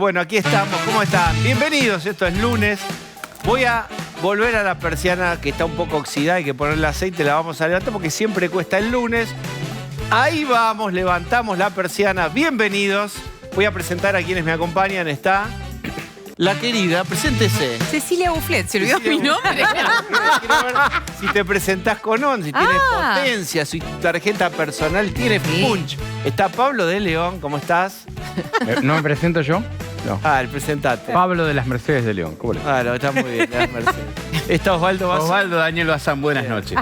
Bueno, aquí estamos. ¿Cómo están? Bienvenidos. Esto es lunes. Voy a volver a la persiana que está un poco oxidada. Hay que ponerle aceite. La vamos a levantar porque siempre cuesta el lunes. Ahí vamos. Levantamos la persiana. Bienvenidos. Voy a presentar a quienes me acompañan. Está la querida. Preséntese. Cecilia Bufflet. ¿Se olvidó mi nombre? Quiero ver si te presentás con on, si tienes potencia, si tu tarjeta personal tiene punch. Está Pablo de León. ¿Cómo estás? ¿No me presento yo? No. El presentate. Pablo de las Mercedes de León. ¿Cómo le va? Claro, está muy bien, las Mercedes. Está Osvaldo Bazán. Osvaldo Daniel Bazán, buenas noches.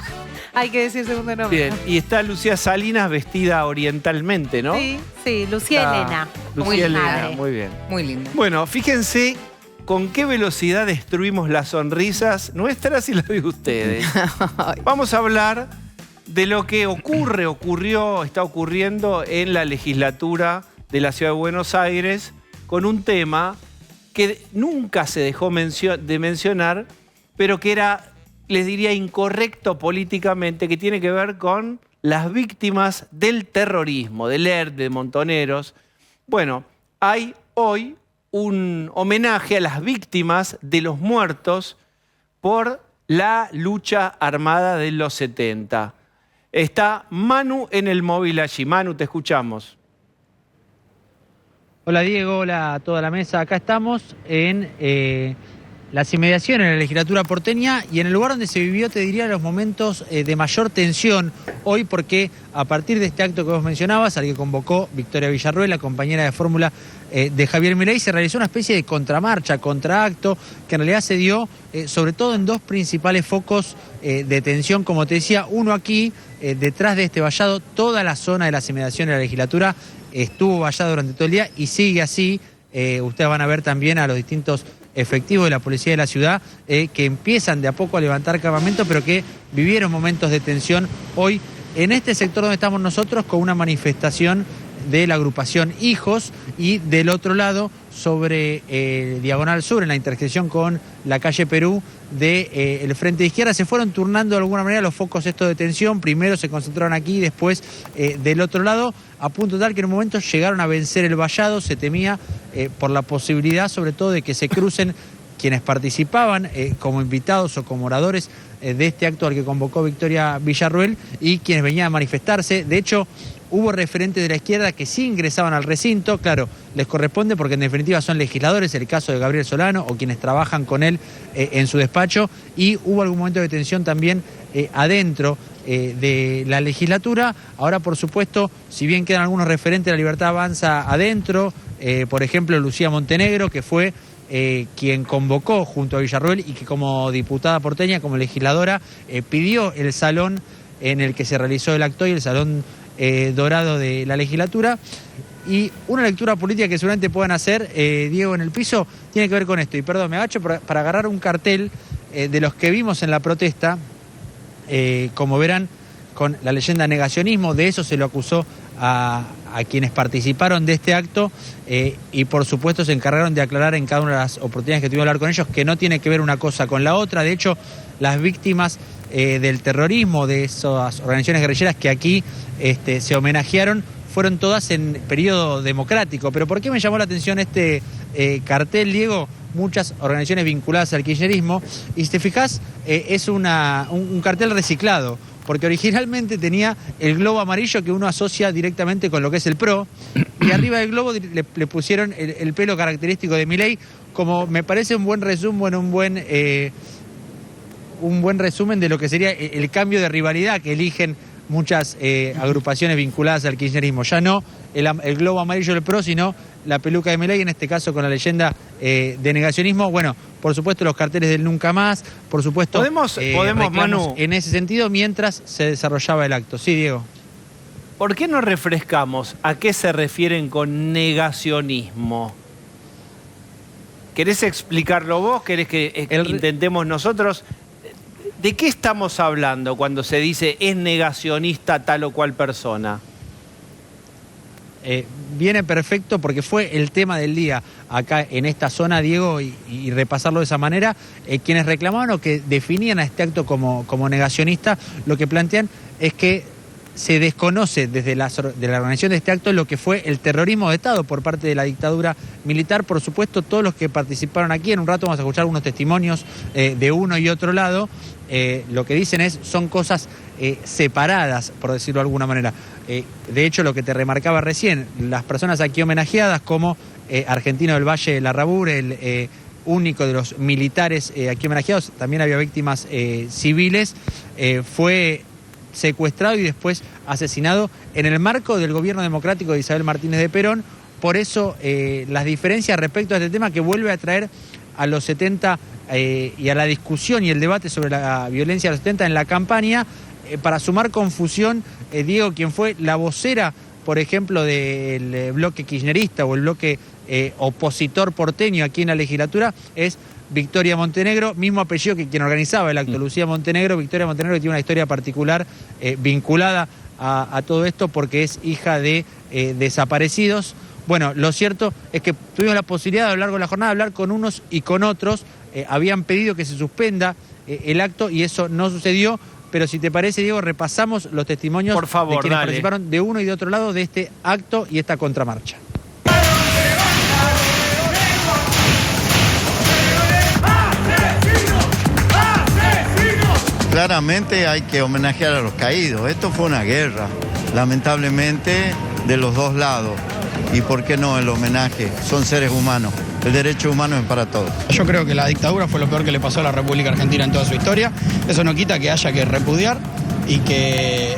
Hay que decir segundo nombre. Bien, y está Lucía Salinas vestida orientalmente, ¿no? Sí, Lucía Elena. Lucía Elena, madre. muy bien. Muy linda. Bueno, fíjense con qué velocidad destruimos las sonrisas nuestras y las de ustedes. Vamos a hablar de lo que está ocurriendo en la legislatura de la Ciudad de Buenos Aires con un tema que nunca se dejó de mencionar, pero que era, les diría, incorrecto políticamente, que tiene que ver con las víctimas del terrorismo, del ERP, de Montoneros. Bueno, hay hoy un homenaje a las víctimas de los muertos por la lucha armada de los 70. Está Manu en el móvil allí. Manu, te escuchamos. Hola Diego, hola a toda la mesa. Acá estamos en las inmediaciones de la legislatura porteña y en el lugar donde se vivió, te diría, los momentos de mayor tensión hoy, porque a partir de este acto que vos mencionabas, al que convocó Victoria Villarruel, la compañera de fórmula de Javier Milei, se realizó una especie de contramarcha, contraacto, que en realidad se dio sobre todo en dos principales focos de tensión, como te decía, uno aquí, detrás de este vallado, toda la zona de las inmediaciones de la legislatura estuvo vallada durante todo el día y sigue así. Ustedes van a ver también a los distintos efectivos de la policía de la ciudad que empiezan de a poco a levantar campamento, pero que vivieron momentos de tensión hoy en este sector donde estamos nosotros, con una manifestación de la agrupación Hijos, y del otro lado, sobre Diagonal Sur, en la intersección con la calle Perú, del Frente de Izquierda. Se fueron turnando de alguna manera los focos estos de tensión. Primero se concentraron aquí, después del otro lado, a punto tal que en un momento llegaron a vencer el vallado. Se temía por la posibilidad, sobre todo, de que se crucen quienes participaban como invitados o como oradores de este acto al que convocó Victoria Villarruel y quienes venían a manifestarse. De hecho, hubo referentes de la izquierda que sí ingresaban al recinto. Claro, les corresponde porque en definitiva son legisladores, el caso de Gabriel Solano o quienes trabajan con él en su despacho, y hubo algún momento de tensión también adentro de la legislatura. Ahora, por supuesto, si bien quedan algunos referentes de la Libertad Avanza adentro, por ejemplo Lucía Montenegro, que fue quien convocó junto a Villarruel y que como diputada porteña, como legisladora, pidió el salón en el que se realizó el acto y el salón dorado de la legislatura. Y una lectura política que seguramente puedan hacer, Diego, en el piso, tiene que ver con esto. Y perdón, me agacho para agarrar un cartel de los que vimos en la protesta, como verán, con la leyenda negacionismo. De eso se lo acusó a quienes participaron de este acto, y por supuesto se encargaron de aclarar en cada una de las oportunidades que tuvimos de hablar con ellos que no tiene que ver una cosa con la otra. De hecho, las víctimas del terrorismo, de esas organizaciones guerrilleras que aquí se homenajearon, fueron todas en periodo democrático. Pero ¿por qué me llamó la atención este cartel, Diego? Muchas organizaciones vinculadas al kirchnerismo, y si te fijás, es un cartel reciclado, porque originalmente tenía el globo amarillo que uno asocia directamente con lo que es el PRO, y arriba del globo le pusieron el pelo característico de Milei, como me parece un buen resumen, un buen resumen de lo que sería el cambio de rivalidad que eligen muchas agrupaciones vinculadas al kirchnerismo. Ya no el globo amarillo del PRO, sino la peluca de Milei, en este caso con la leyenda de negacionismo. Bueno, por supuesto los carteles del Nunca Más, por supuesto podemos Manu, en ese sentido, mientras se desarrollaba el acto. Sí, Diego. ¿Por qué no refrescamos a qué se refieren con negacionismo? ¿Querés explicarlo vos? ¿Querés que intentemos nosotros? ¿De qué estamos hablando cuando se dice es negacionista tal o cual persona? Viene perfecto porque fue el tema del día acá en esta zona, Diego, y repasarlo de esa manera. Quienes reclamaban o que definían a este acto como negacionista, lo que plantean es que se desconoce desde la organización de este acto lo que fue el terrorismo de Estado por parte de la dictadura militar. Por supuesto, todos los que participaron aquí, en un rato vamos a escuchar algunos testimonios de uno y otro lado, lo que dicen son cosas separadas, por decirlo de alguna manera. De hecho, lo que te remarcaba recién, las personas aquí homenajeadas como Argentino del Valle de Larrabur, el único de los militares aquí homenajeados, también había víctimas civiles, fue secuestrado y después asesinado en el marco del gobierno democrático de Isabel Martínez de Perón. Por eso las diferencias respecto a este tema que vuelve a traer a los 70 y a la discusión y el debate sobre la violencia de los 70 en la campaña, para sumar confusión, Diego, quien fue la vocera, por ejemplo, del bloque kirchnerista o el bloque opositor porteño aquí en la legislatura, es Victoria Montenegro, mismo apellido que quien organizaba el acto, Lucía Montenegro. Victoria Montenegro, que tiene una historia particular vinculada a todo esto porque es hija de desaparecidos. Bueno, lo cierto es que tuvimos la posibilidad a lo largo de la jornada de hablar con unos y con otros. Habían pedido que se suspenda el acto y eso no sucedió. Pero si te parece, Diego, repasamos los testimonios, por favor, de quienes participaron de uno y de otro lado de este acto y esta contramarcha. Claramente hay que homenajear a los caídos. Esto fue una guerra, lamentablemente, de los dos lados. ¿Y por qué no el homenaje? Son seres humanos. El derecho humano es para todos. Yo creo que la dictadura fue lo peor que le pasó a la República Argentina en toda su historia. Eso no quita que haya que repudiar y que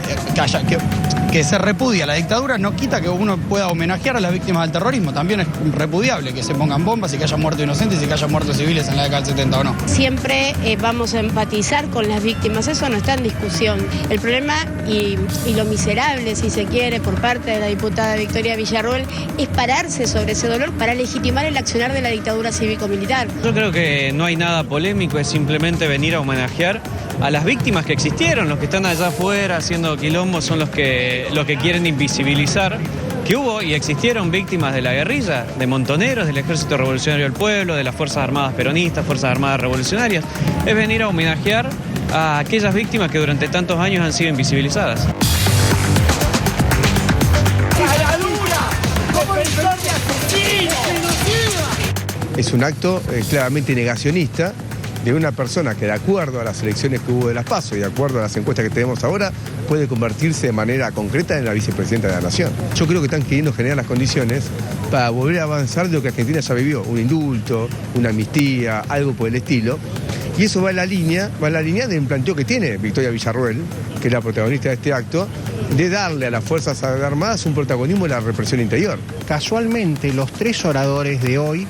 se repudia la dictadura, no quita que uno pueda homenajear a las víctimas del terrorismo. También es repudiable que se pongan bombas y que haya muertos inocentes y que haya muertos civiles en la década del 70 o no. Siempre vamos a empatizar con las víctimas, eso no está en discusión. El problema y lo miserable, si se quiere, por parte de la diputada Victoria Villarroel, es pararse sobre ese dolor para legitimar el accionar de la dictadura cívico-militar. Yo creo que no hay nada polémico, es simplemente venir a homenajear a las víctimas que existieron. Los que están allá afuera haciendo quilombo son los que quieren invisibilizar que hubo y existieron víctimas de la guerrilla, de montoneros, del Ejército Revolucionario del Pueblo, de las Fuerzas Armadas Peronistas, Fuerzas Armadas Revolucionarias. Es venir a homenajear a aquellas víctimas que durante tantos años han sido invisibilizadas. Es un acto claramente negacionista de una persona que, de acuerdo a las elecciones que hubo de las PASO y de acuerdo a las encuestas que tenemos ahora, puede convertirse de manera concreta en la vicepresidenta de la Nación. Yo creo que están queriendo generar las condiciones para volver a avanzar de lo que Argentina ya vivió, un indulto, una amnistía, algo por el estilo. Y eso va en la línea del planteo que tiene Victoria Villarroel, que es la protagonista de este acto, de darle a las Fuerzas Armadas un protagonismo en la represión interior. Casualmente, los tres oradores de hoy,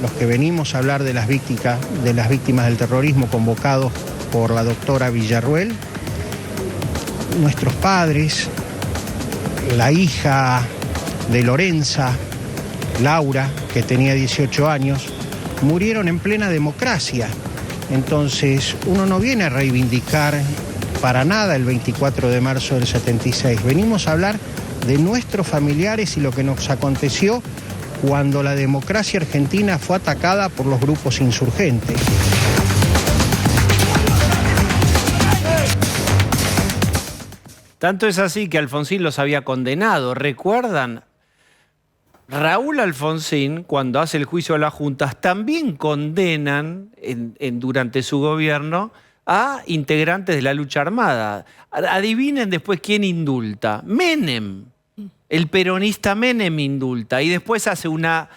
los que venimos a hablar de las víctimas del terrorismo convocados por la doctora Villarroel, nuestros padres, la hija de Lorenza, Laura, que tenía 18 años, murieron en plena democracia. Entonces, uno no viene a reivindicar para nada el 24 de marzo del 76. Venimos a hablar de nuestros familiares y lo que nos aconteció cuando la democracia argentina fue atacada por los grupos insurgentes. Tanto es así que Alfonsín los había condenado. ¿Recuerdan? Raúl Alfonsín, cuando hace el juicio a las juntas, también condenan durante su gobierno a integrantes de la lucha armada. Adivinen después quién indulta. Menem. El peronista Menem indulta y después hace una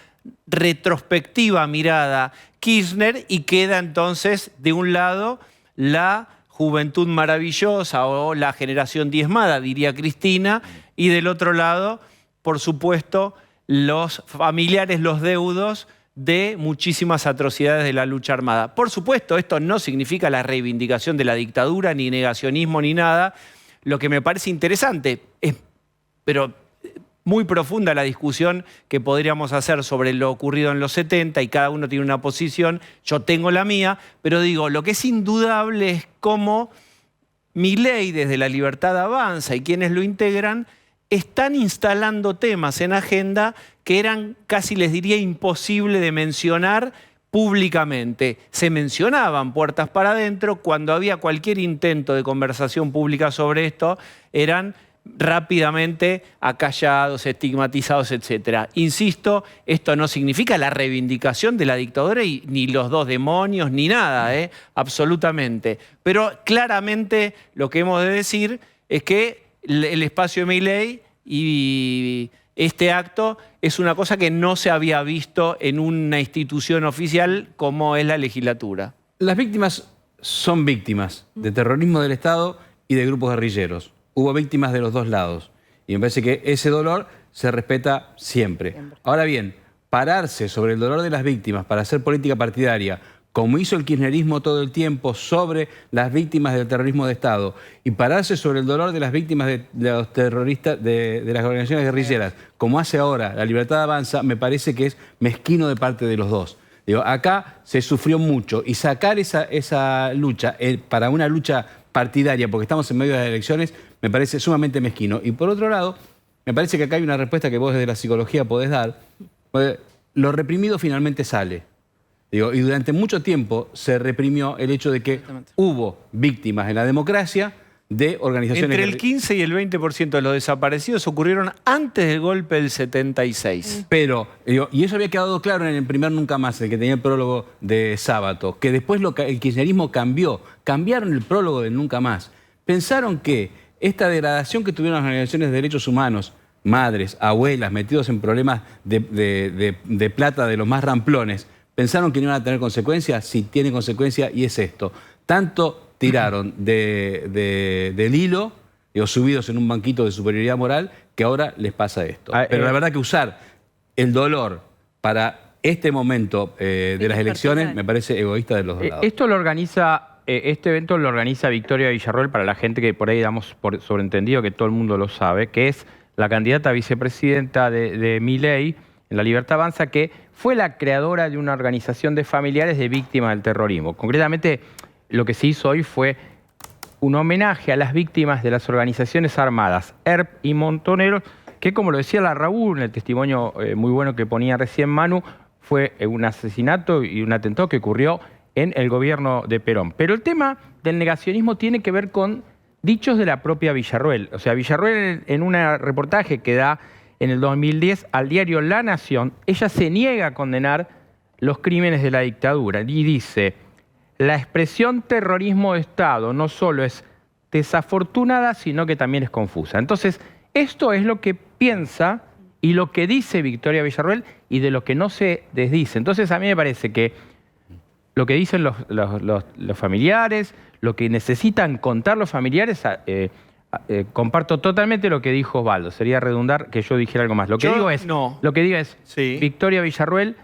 retrospectiva mirada Kirchner y queda entonces de un lado la juventud maravillosa o la generación diezmada, diría Cristina, y del otro lado, por supuesto, los familiares, los deudos de muchísimas atrocidades de la lucha armada. Por supuesto, esto no significa la reivindicación de la dictadura, ni negacionismo, ni nada. Lo que me parece interesante es, pero muy profunda la discusión que podríamos hacer sobre lo ocurrido en los 70 y cada uno tiene una posición, yo tengo la mía, pero digo, lo que es indudable es cómo Milei desde La Libertad Avanza y quienes lo integran están instalando temas en agenda que eran casi, les diría, imposible de mencionar públicamente. Se mencionaban puertas para adentro, cuando había cualquier intento de conversación pública sobre esto, eran rápidamente acallados, estigmatizados, etc. Insisto, esto no significa la reivindicación de la dictadura ni los dos demonios, ni nada, absolutamente. Pero claramente lo que hemos de decir es que el espacio de Milei y este acto es una cosa que no se había visto en una institución oficial como es la legislatura. Las víctimas son víctimas de terrorismo del Estado y de grupos guerrilleros. Hubo víctimas de los dos lados. Y me parece que ese dolor se respeta siempre. Ahora bien, pararse sobre el dolor de las víctimas para hacer política partidaria, como hizo el kirchnerismo todo el tiempo sobre las víctimas del terrorismo de Estado, y pararse sobre el dolor de las víctimas de los terroristas, de las organizaciones guerrilleras, como hace ahora La Libertad Avanza, me parece que es mezquino de parte de los dos. Digo, acá se sufrió mucho y sacar esa lucha para una lucha partidaria, porque estamos en medio de las elecciones, me parece sumamente mezquino. Y por otro lado, me parece que acá hay una respuesta que vos desde la psicología podés dar. Lo reprimido finalmente sale. Digo, y durante mucho tiempo se reprimió el hecho de que hubo víctimas en la democracia de organizaciones... Entre el 15 y el 20% de los desaparecidos ocurrieron antes del golpe del 76. Pero, digo, y eso había quedado claro en el primer Nunca Más, el que tenía el prólogo de Sábato, que después el kirchnerismo cambiaron el prólogo del Nunca Más. Pensaron que esta degradación que tuvieron las organizaciones de derechos humanos, madres, abuelas, metidos en problemas de plata de los más ramplones, pensaron que no iban a tener consecuencias. Sí, tiene consecuencias y es esto. Tanto tiraron del hilo, subidos en un banquito de superioridad moral, que ahora les pasa esto. Pero la verdad que usar el dolor para este momento de las elecciones me parece egoísta de los dos lados. Esto lo organiza, este evento lo organiza Victoria Villarroel, para la gente que por ahí damos por sobreentendido que todo el mundo lo sabe, que es la candidata a vicepresidenta de Milei en La Libertad Avanza, que fue la creadora de una organización de familiares de víctimas del terrorismo. Concretamente, lo que se hizo hoy fue un homenaje a las víctimas de las organizaciones armadas, ERP y Montoneros, que, como lo decía la Raúl en el testimonio muy bueno que ponía recién Manu, fue un asesinato y un atentado que ocurrió en el gobierno de Perón. Pero el tema del negacionismo tiene que ver con dichos de la propia Villarroel. O sea, Villarroel en un reportaje que da en el 2010 al diario La Nación, ella se niega a condenar los crímenes de la dictadura y dice: la expresión terrorismo de Estado no solo es desafortunada, sino que también es confusa. Entonces, esto es lo que piensa y lo que dice Victoria Villarroel y de lo que no se desdice. Entonces, a mí me parece que lo que dicen los familiares, lo que necesitan contar los familiares, comparto totalmente lo que dijo Osvaldo. Sería redundar que yo dijera algo más. Lo que digo es, sí, Victoria Villarroel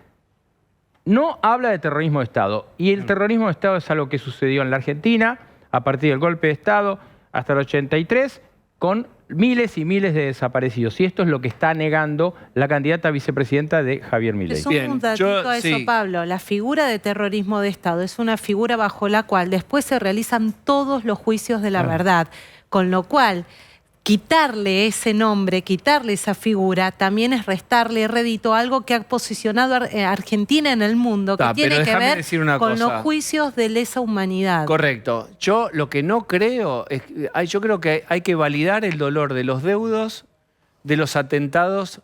no habla de terrorismo de Estado. Y el terrorismo de Estado es algo que sucedió en la Argentina a partir del golpe de Estado hasta el 83, con miles y miles de desaparecidos. Y esto es lo que está negando la candidata a vicepresidenta de Javier Milei. Es un datito a eso, Pablo. La figura de terrorismo de Estado es una figura bajo la cual después se realizan todos los juicios de la verdad. Con lo cual, quitarle ese nombre, quitarle esa figura, también es restarle rédito a algo que ha posicionado a Argentina en el mundo, que tiene que ver con los juicios de lesa humanidad. Correcto. Yo lo que no creo, yo creo que hay que validar el dolor de los deudos, de los atentados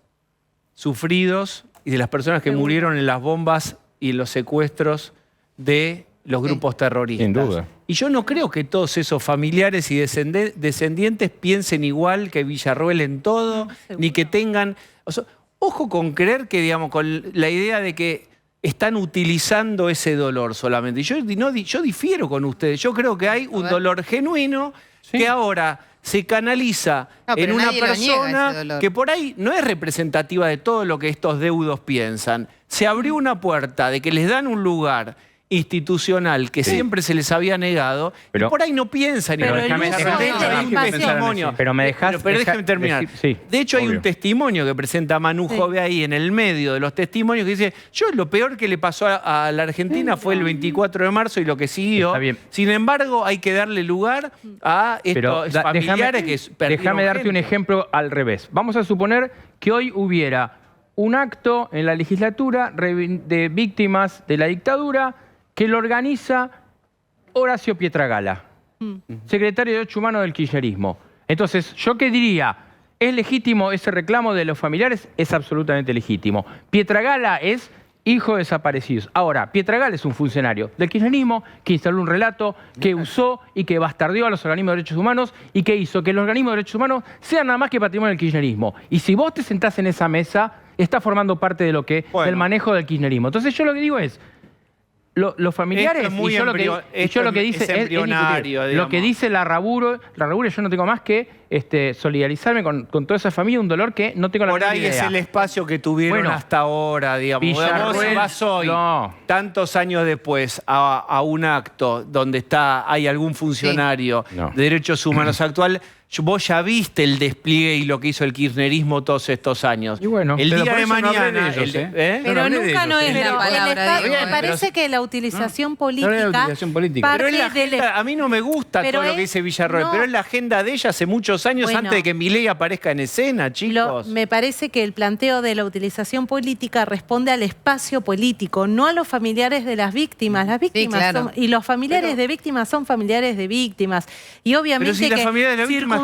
sufridos y de las personas que murieron en las bombas y en los secuestros de los grupos terroristas. Sin duda. Y yo no creo que todos esos familiares y descendientes piensen igual que Villarroel en todo, ni que tengan... O sea, ojo con creer que, digamos, con la idea de que están utilizando ese dolor solamente. Y yo difiero con ustedes. Yo creo que hay un dolor genuino que ahora se canaliza en una persona que por ahí no es representativa de todo lo que estos deudos piensan. Se abrió una puerta de que les dan un lugar institucional que siempre se les había negado, pero, y por ahí no piensan. Pero déjame terminar. De hecho, hay un testimonio que presenta Manu Jove ahí en el medio de los testimonios que dice: lo peor que le pasó a la Argentina fue el 24 de marzo y lo que siguió. Sin embargo, hay que darle lugar a estos familiares que perdieron. Déjame darte un ejemplo al revés. Vamos a suponer que hoy hubiera un acto en la legislatura de víctimas de la dictadura que lo organiza Horacio Pietragala, secretario de Derechos Humanos del kirchnerismo. Entonces, ¿yo qué diría? ¿Es legítimo ese reclamo de los familiares? Es absolutamente legítimo. Pietragala es hijo de desaparecidos. Ahora, Pietragala es un funcionario del kirchnerismo que instaló un relato, que usó y que bastardeó a los organismos de derechos humanos y que hizo que los organismos de derechos humanos sean nada más que patrimonio del kirchnerismo. Y si vos te sentás en esa mesa, está formando parte de lo que, del manejo del kirchnerismo. Entonces yo lo que digo es, los familiares, y yo lo que dice es lo que dice la Raburo, yo no tengo más que solidarizarme con toda esa familia, un dolor que no tengo la menor idea. Por ahí es el espacio que tuvieron hasta ahora, digamos. Villarruel, vas hoy, tantos años después, a un acto donde hay algún funcionario de derechos humanos actual. Vos ya viste el despliegue y lo que hizo el kirchnerismo todos estos años. Y bueno, el día de mañana... Pero nunca no es la palabra. Me parece que la utilización política... Pero es la agenda, a mí no me gusta todo lo que dice Villarroel, pero es la agenda de ella hace muchos años antes de que Milei aparezca en escena, chicos. Me parece que el planteo de la utilización política responde al espacio político, no a los familiares de las víctimas. Las víctimas y los familiares de víctimas son familiares de víctimas. Y obviamente pero si la familia de la víctima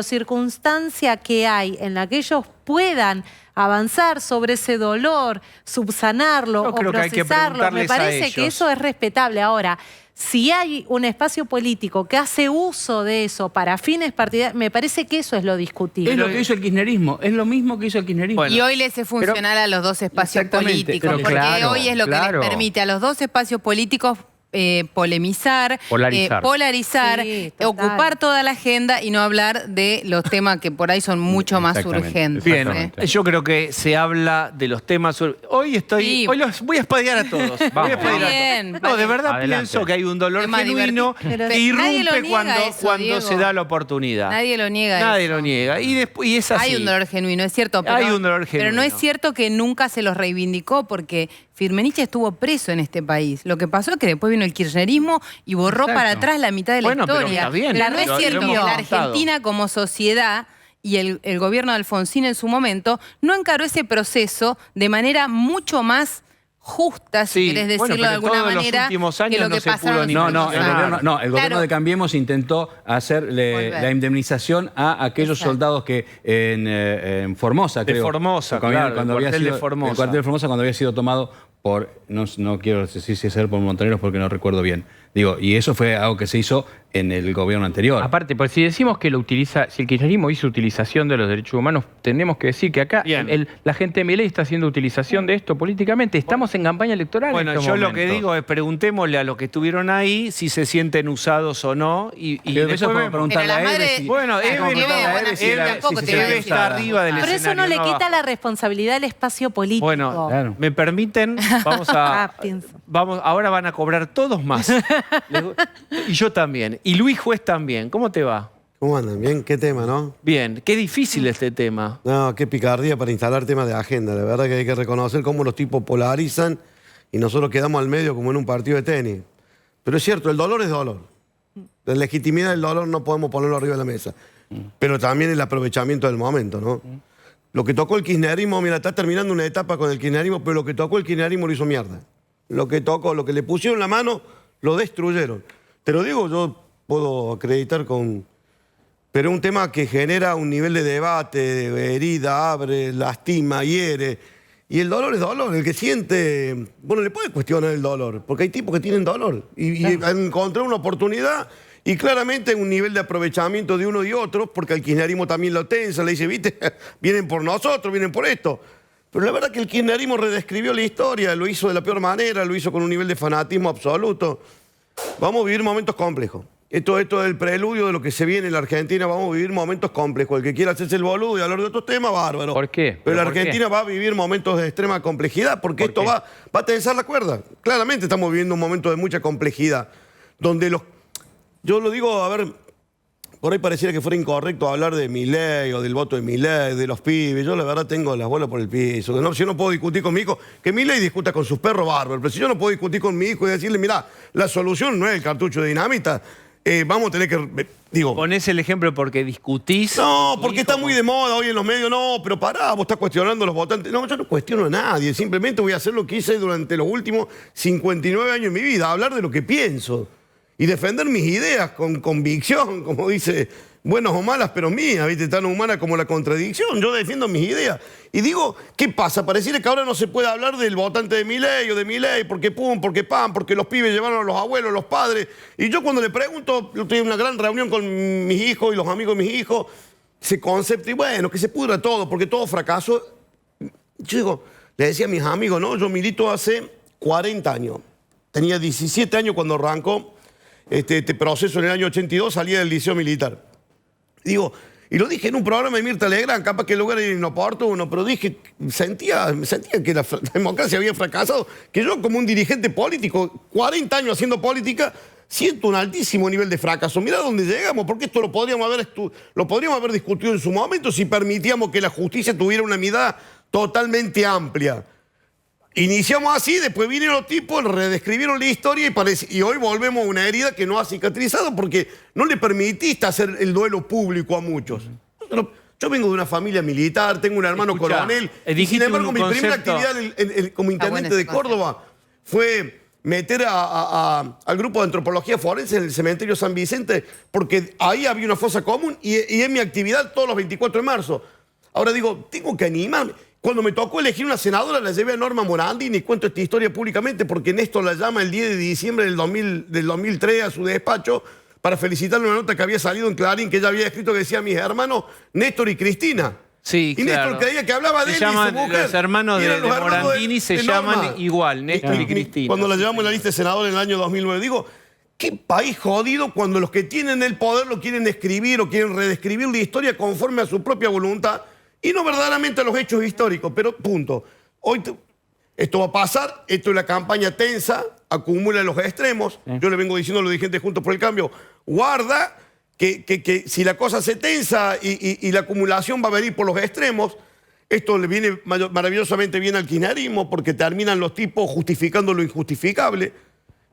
circunstancia que hay en la que ellos puedan avanzar sobre ese dolor, subsanarlo o procesarlo, me parece que eso es respetable. Ahora, si hay un espacio político que hace uso de eso para fines partidarios, me parece que eso es lo discutible. Es lo que hizo el kirchnerismo, es lo mismo que hizo el kirchnerismo. Y hoy les es funcional a los dos espacios políticos, porque hoy es lo que les permite a los dos espacios políticos polemizar, polarizar, ocupar toda la agenda y no hablar de los temas que por ahí son mucho más urgentes. Bien, yo creo que se habla de los temas... Hoy los voy a espadear a todos. No, de verdad pienso que hay un dolor genuino que irrumpe cuando se da la oportunidad. Nadie lo niega. Nadie lo niega. Y es así. Hay un dolor genuino, es cierto. Pero, hay un dolor genuino. Pero no es cierto que nunca se los reivindicó porque Firmenich estuvo preso en este país. Lo que pasó es que después vino el kirchnerismo y borró para atrás la mitad de la historia. Pero no es cierto que la Argentina como sociedad y el gobierno de Alfonsín en su momento no encaró ese proceso de manera mucho más justa, si querés decirlo de alguna manera, que lo que pasaron. El gobierno de Cambiemos intentó hacer la indemnización a aquellos soldados que en Formosa, creo. De Formosa, claro, el cuartel de Formosa, cuando había sido tomado por, no quiero decir si es por montoneros porque no recuerdo bien. Digo, y eso fue algo que se hizo en el gobierno anterior. Aparte, pues si decimos que si el kirchnerismo hizo utilización de los derechos humanos, tenemos que decir que acá la gente de Milei está haciendo utilización de esto políticamente. Estamos en campaña electoral. Bueno, yo lo que digo es preguntémosle a los que estuvieron ahí si se sienten usados o no. Y eso podemos preguntarle a Eve. Bueno, Eve está arriba del escenario. Pero eso no le quita la responsabilidad del espacio político. Bueno, ¿me permiten? Ahora van a cobrar todos más. Y yo también. Y Luis Juez también. ¿Cómo te va? ¿Cómo andan? Bien, qué tema, ¿no? Bien, qué difícil este tema. No, qué picardía para instalar temas de agenda. La verdad que hay que reconocer cómo los tipos polarizan y nosotros quedamos al medio como en un partido de tenis. Pero es cierto, el dolor es dolor. La legitimidad del dolor no podemos ponerlo arriba de la mesa. Pero también el aprovechamiento del momento, ¿no? Lo que tocó el kirchnerismo, mira, está terminando una etapa con el kirchnerismo, pero lo que tocó el kirchnerismo lo hizo mierda. Lo que le pusieron la mano, lo destruyeron. Te lo digo, yo puedo acreditar con... Pero es un tema que genera un nivel de debate, de herida, abre, lastima, hiere. Y el dolor es dolor. El que siente... Bueno, le puede cuestionar el dolor, porque hay tipos que tienen dolor. Y encontrar una oportunidad y claramente un nivel de aprovechamiento de uno y otro, porque el kirchnerismo también lo tensa, le dice, viste, vienen por nosotros, vienen por esto. Pero la verdad que el kirchnerismo redescribió la historia, lo hizo de la peor manera, lo hizo con un nivel de fanatismo absoluto. Vamos a vivir momentos complejos. Esto es el preludio de lo que se viene en la Argentina. Vamos a vivir momentos complejos. El que quiera hacerse el boludo y hablar de otros temas, bárbaro. ¿Por qué? Pero la Argentina va a vivir momentos de extrema complejidad porque esto va a tensar la cuerda. Claramente estamos viviendo un momento de mucha complejidad. Donde yo lo digo, a ver, por ahí pareciera que fuera incorrecto hablar de Milei o del voto de Milei, de los pibes. Yo la verdad tengo las bolas por el piso. Si yo no puedo discutir con mi hijo, que Milei discuta con sus perros bárbaros. Pero si yo no puedo discutir con mi hijo y decirle, mirá, la solución no es el cartucho de dinamita, vamos a tener que... ¿Ponés el ejemplo porque discutís? No, porque está muy de moda hoy en los medios. No, pero pará, vos estás cuestionando a los votantes. No, yo no cuestiono a nadie. Simplemente voy a hacer lo que hice durante los últimos 59 años de mi vida. Hablar de lo que pienso. y defender mis ideas con convicción, como dice, buenas o malas, pero mías, ¿viste? Tan humana como la contradicción. Yo defiendo mis ideas. Y digo, ¿qué pasa? Pareciera que ahora no se puede hablar del votante de Milei o de Milei, porque pum, porque pam, porque los pibes llevaron a los abuelos, los padres. Y yo cuando le pregunto, yo tuve una gran reunión con mis hijos y los amigos de mis hijos, ese concepto, y bueno, que se pudra todo, porque todo fracaso. Yo digo, le decía a mis amigos, ¿no? Yo milito hace 40 años. Tenía 17 años cuando arrancó este proceso en el año 82, salía del liceo militar. Digo, y lo dije en un programa de Mirta Legrand, capaz que el lugar era inoportuno, pero dije, sentía que la democracia había fracasado, que yo como un dirigente político, 40 años haciendo política, siento un altísimo nivel de fracaso. Mirá dónde llegamos, porque esto lo podríamos haber discutido en su momento si permitíamos que la justicia tuviera una mirada totalmente amplia. Iniciamos así, después vinieron los tipos, redescribieron la historia y hoy volvemos a una herida que no ha cicatrizado porque no le permitiste hacer el duelo público a muchos. Yo vengo de una familia militar, tengo un hermano coronel, y sin embargo mi primera actividad como intendente de Córdoba fue meter al grupo de antropología forense en el cementerio San Vicente porque ahí había una fosa común y es mi actividad todos los 24 de marzo. Ahora digo, tengo que animarme. Cuando me tocó elegir una senadora, la llevé a Norma Morandini y cuento esta historia públicamente porque Néstor la llama el 10 de diciembre del 2003 a su despacho para felicitarle una nota que había salido en Clarín, que ella había escrito que decía mis hermanos Néstor y Cristina. Sí, y Néstor creía que hablaba de él y su mujer. Los hermanos de Morandini se llaman igual, Néstor y Cristina. Cuando la llevamos en la lista de senadores en el año 2009, digo, qué país jodido cuando los que tienen el poder lo quieren escribir o quieren redescribir la historia conforme a su propia voluntad y no verdaderamente a los hechos históricos. Pero punto. Hoy esto va a pasar, esto es la campaña tensa, acumula los extremos. Yo le vengo diciendo a los dirigentes Juntos por el Cambio, guarda que si la cosa se tensa y la acumulación va a venir por los extremos, esto le viene maravillosamente bien al kirchnerismo porque terminan los tipos justificando lo injustificable.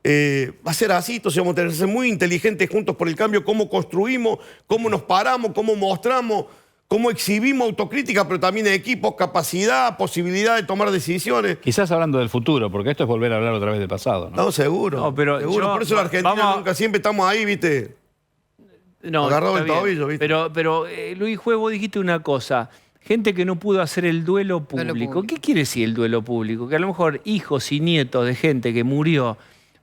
Va a ser así, entonces vamos a tener que ser muy inteligentes Juntos por el Cambio, cómo construimos, cómo nos paramos, cómo mostramos, cómo exhibimos autocrítica, pero también equipos, capacidad, posibilidad de tomar decisiones. Quizás hablando del futuro, porque esto es volver a hablar otra vez del pasado, ¿no? No, seguro. No, pero seguro. Por eso la Argentina nunca, siempre estamos ahí, ¿viste? No, agarrado el tobillo, ¿viste? Pero Luis Juez, vos dijiste una cosa. Gente que no pudo hacer el duelo público. ¿Qué quiere decir el duelo público? Que a lo mejor hijos y nietos de gente que murió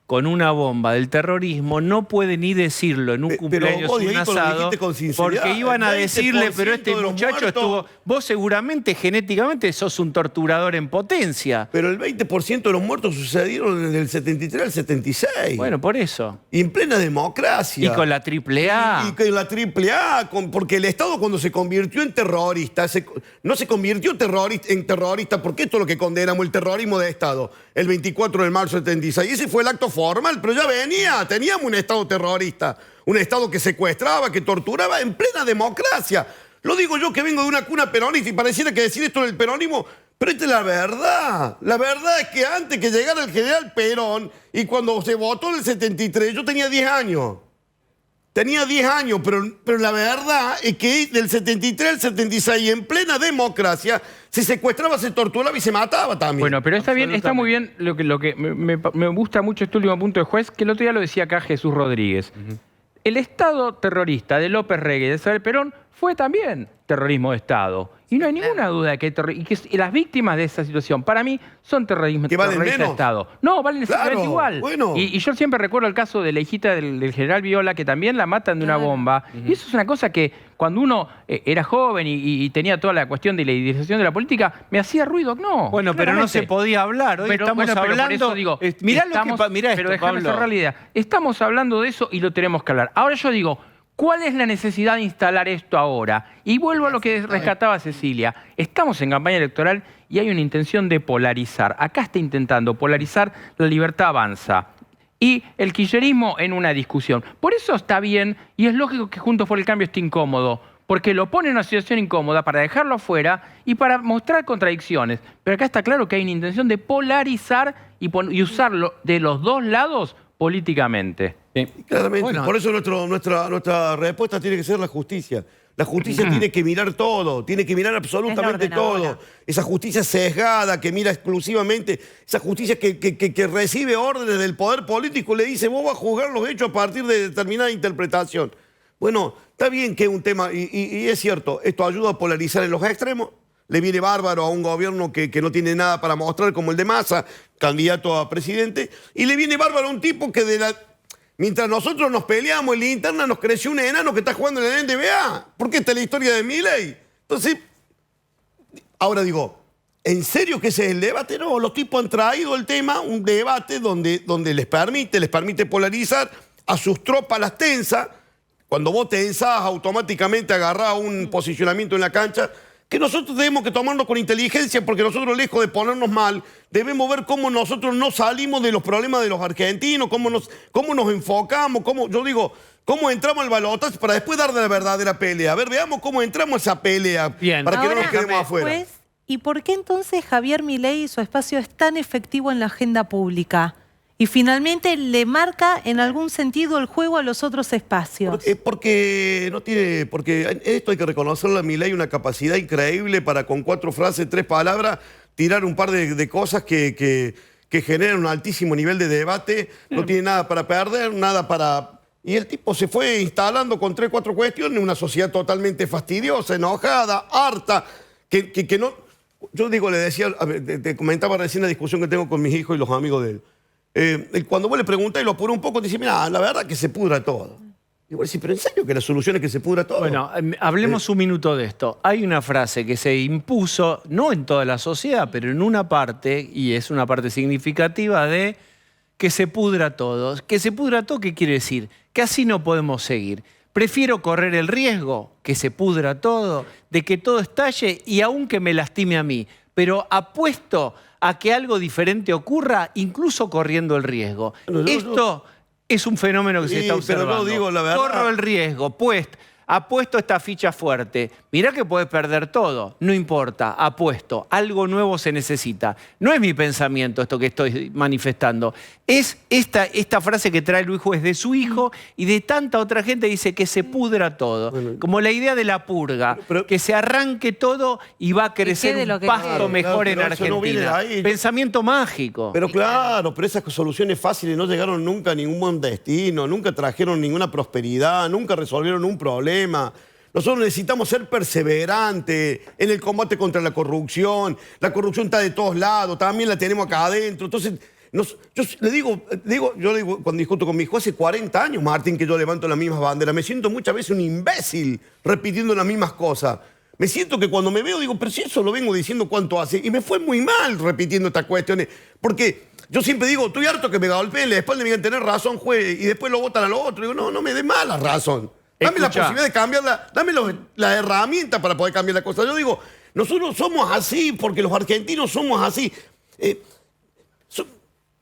con una bomba del terrorismo no puede ni decirlo en un cumpleaños o un asado porque iban a decirle, pero este muchacho estuvo... Vos seguramente genéticamente sos un torturador en potencia. Pero el 20% de los muertos sucedieron desde el 73 al 76. Bueno, por eso. Y en plena democracia. Y con la AAA. Y con la AAA, porque el Estado cuando se convirtió en terrorista, no se convirtió en terrorista, porque esto es lo que condenamos, el terrorismo de Estado, el 24 de marzo del 76. Y ese fue el acto formal, pero ya teníamos un Estado terrorista, un Estado que secuestraba, que torturaba en plena democracia. Lo digo yo que vengo de una cuna peronista y pareciera que decir esto del peronismo, pero esta es la verdad. La verdad es que antes que llegara el general Perón y cuando se votó en el 73, yo tenía 10 años. Tenía 10 años, pero la verdad es que del 73 al 76, en plena democracia, se secuestraba, se torturaba y se mataba también. Bueno, pero está bien, está muy bien lo que me gusta mucho este último punto de Juez, que el otro día lo decía acá Jesús Rodríguez. El Estado terrorista de López Rega y de Isabel Perón fue también terrorismo de Estado. Y no hay ninguna duda de que, las víctimas de esa situación, para mí, son terroristas de Estado. No, valen exactamente igual. Bueno. Y yo siempre recuerdo el caso de la hijita del general Viola, que también la matan de una bomba. Y eso es una cosa que cuando uno era joven y tenía toda la cuestión de la idealización de la política, me hacía ruido. No. Bueno, pero no se podía hablar. Hoy estamos hablando... Por eso digo, mirá pero déjame cerrar la idea. Estamos hablando de eso y lo tenemos que hablar. Ahora yo digo... ¿Cuál es la necesidad de instalar esto ahora? Y vuelvo a lo que rescataba Cecilia. Estamos en campaña electoral y hay una intención de polarizar. Acá está intentando polarizar La Libertad Avanza y el kirchnerismo en una discusión. Por eso está bien y es lógico que Juntos por el Cambio esté incómodo, porque lo pone en una situación incómoda para dejarlo afuera y para mostrar contradicciones. Pero acá está claro que hay una intención de polarizar y usarlo de los dos lados políticamente. Sí. Claramente. Bueno, por eso nuestra respuesta tiene que ser la justicia. La justicia tiene que mirar todo, tiene que mirar absolutamente todo. Esa justicia sesgada que mira exclusivamente, esa justicia que recibe órdenes del poder político, le dice, vos vas a juzgar los hechos a partir de determinada interpretación. Bueno, está bien que es un tema, y es cierto, esto ayuda a polarizar en los extremos. Le viene bárbaro a un gobierno que no tiene nada para mostrar, como el de Massa, candidato a presidente, y le viene bárbaro a un tipo que mientras nosotros nos peleamos en la interna, nos creció un enano que está jugando en el NBA. ¿Por qué está la historia de Milei? Entonces, ahora digo, ¿en serio que ese es el debate? No, los tipos han traído el tema, un debate donde les permite polarizar, a sus tropas las tensa. Cuando vos tensás, automáticamente agarrás un posicionamiento en la cancha, que nosotros tenemos que tomarnos con inteligencia, porque nosotros, lejos de ponernos mal, debemos ver cómo nosotros no salimos de los problemas de los argentinos, cómo nos enfocamos, cómo entramos al balotaje para después dar de la verdadera pelea. A ver, veamos cómo entramos a esa pelea. Bien. Para que no nos quedemos afuera. ¿Y por qué entonces Javier Milei y su espacio es tan efectivo en la agenda pública? Y finalmente le marca en algún sentido el juego a los otros espacios. Porque esto hay que reconocerle a Milei una capacidad increíble para con 4 frases, 3 palabras, tirar un par de cosas que generan un altísimo nivel de debate. No tiene nada para perder, nada para... Y el tipo se fue instalando con 3, 4 cuestiones, una sociedad totalmente fastidiosa, enojada, harta, que no... Yo digo, le decía, te comentaba recién la discusión que tengo con mis hijos y los amigos de él. Cuando vos le preguntás y lo apurás un poco, te dice, mira, la verdad que se pudra todo. Y vos decís, pero ¿en serio que la solución es que se pudra todo? Bueno, hablemos un minuto de esto. Hay una frase que se impuso, no en toda la sociedad, pero en una parte, y es una parte significativa, de que se pudra todo. Que se pudra todo, ¿qué quiere decir? Que así no podemos seguir. Prefiero correr el riesgo, que se pudra todo, de que todo estalle y aun que me lastime a mí. Pero apuesto a que algo diferente ocurra, incluso corriendo el riesgo. Esto es un fenómeno que se está observando. Pero no digo la verdad. Corro el riesgo, pues apuesto esta ficha fuerte. Mirá que podés perder todo, no importa, apuesto. Algo nuevo se necesita. No es mi pensamiento esto que estoy manifestando. Es esta frase que trae Luis Juez de su hijo y de tanta otra gente, dice que se pudra todo. Bueno, como la idea de la purga, que se arranque todo y va a crecer un pasto mejor en Argentina. No pensamiento mágico. Pero claro, pero esas soluciones fáciles no llegaron nunca a ningún buen destino, nunca trajeron ninguna prosperidad, nunca resolvieron un problema. Nosotros necesitamos ser perseverantes en el combate contra la corrupción. La corrupción está de todos lados, también la tenemos acá adentro. Entonces, yo le digo, cuando discuto con mi hijo, hace 40 años, Martín, que yo levanto las mismas banderas. Me siento muchas veces un imbécil repitiendo las mismas cosas. Me siento que cuando me veo digo, pero si eso lo vengo diciendo cuánto hace. Y me fue muy mal repitiendo estas cuestiones. Porque yo siempre digo, estoy harto que me golpeen la espalda y me digan tener razón, juez, y después lo votan a lo otro. Digo, no me dé mala razón. Dame la posibilidad de cambiarla, dame la herramienta para poder cambiar la cosa. Yo digo, nosotros somos así porque los argentinos somos así.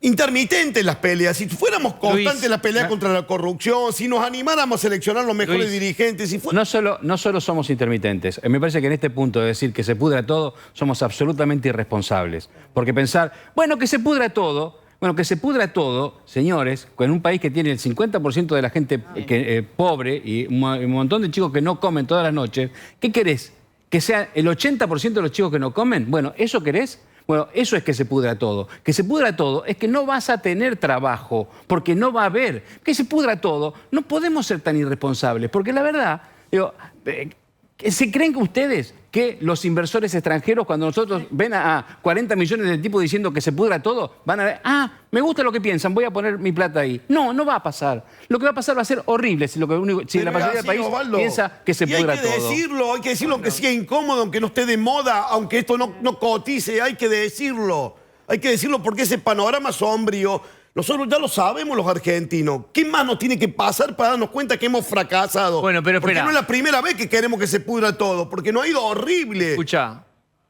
Intermitentes las peleas. Si fuéramos constantes en la pelea contra la corrupción, si nos animáramos a seleccionar los mejores dirigentes... No solo somos intermitentes. Me parece que en este punto de decir que se pudra todo, somos absolutamente irresponsables. Porque pensar, bueno, que se pudra todo... Bueno, que se pudra todo, señores, en un país que tiene el 50% de la gente pobre y un montón de chicos que no comen todas las noches, ¿qué querés? ¿Que sea el 80% de los chicos que no comen? Bueno, ¿eso querés? Bueno, eso es que se pudra todo. Que se pudra todo es que no vas a tener trabajo, porque no va a haber. Que se pudra todo, no podemos ser tan irresponsables, porque la verdad, ¿se creen ustedes que los inversores extranjeros, cuando nosotros ven a 40 millones de tipos diciendo que se pudra todo, van a ver, me gusta lo que piensan, voy a poner mi plata ahí? No, no va a pasar. Lo que va a pasar va a ser horrible si la mayoría del país piensa que se pudra todo. Hay que decirlo aunque sea incómodo, aunque no esté de moda, aunque esto no cotice, hay que decirlo. Hay que decirlo porque ese panorama sombrío... Nosotros ya lo sabemos los argentinos. ¿Qué más nos tiene que pasar para darnos cuenta que hemos fracasado? Bueno, pero porque no es la primera vez que queremos que se pudra todo, porque nos ha ido horrible. Escuchá,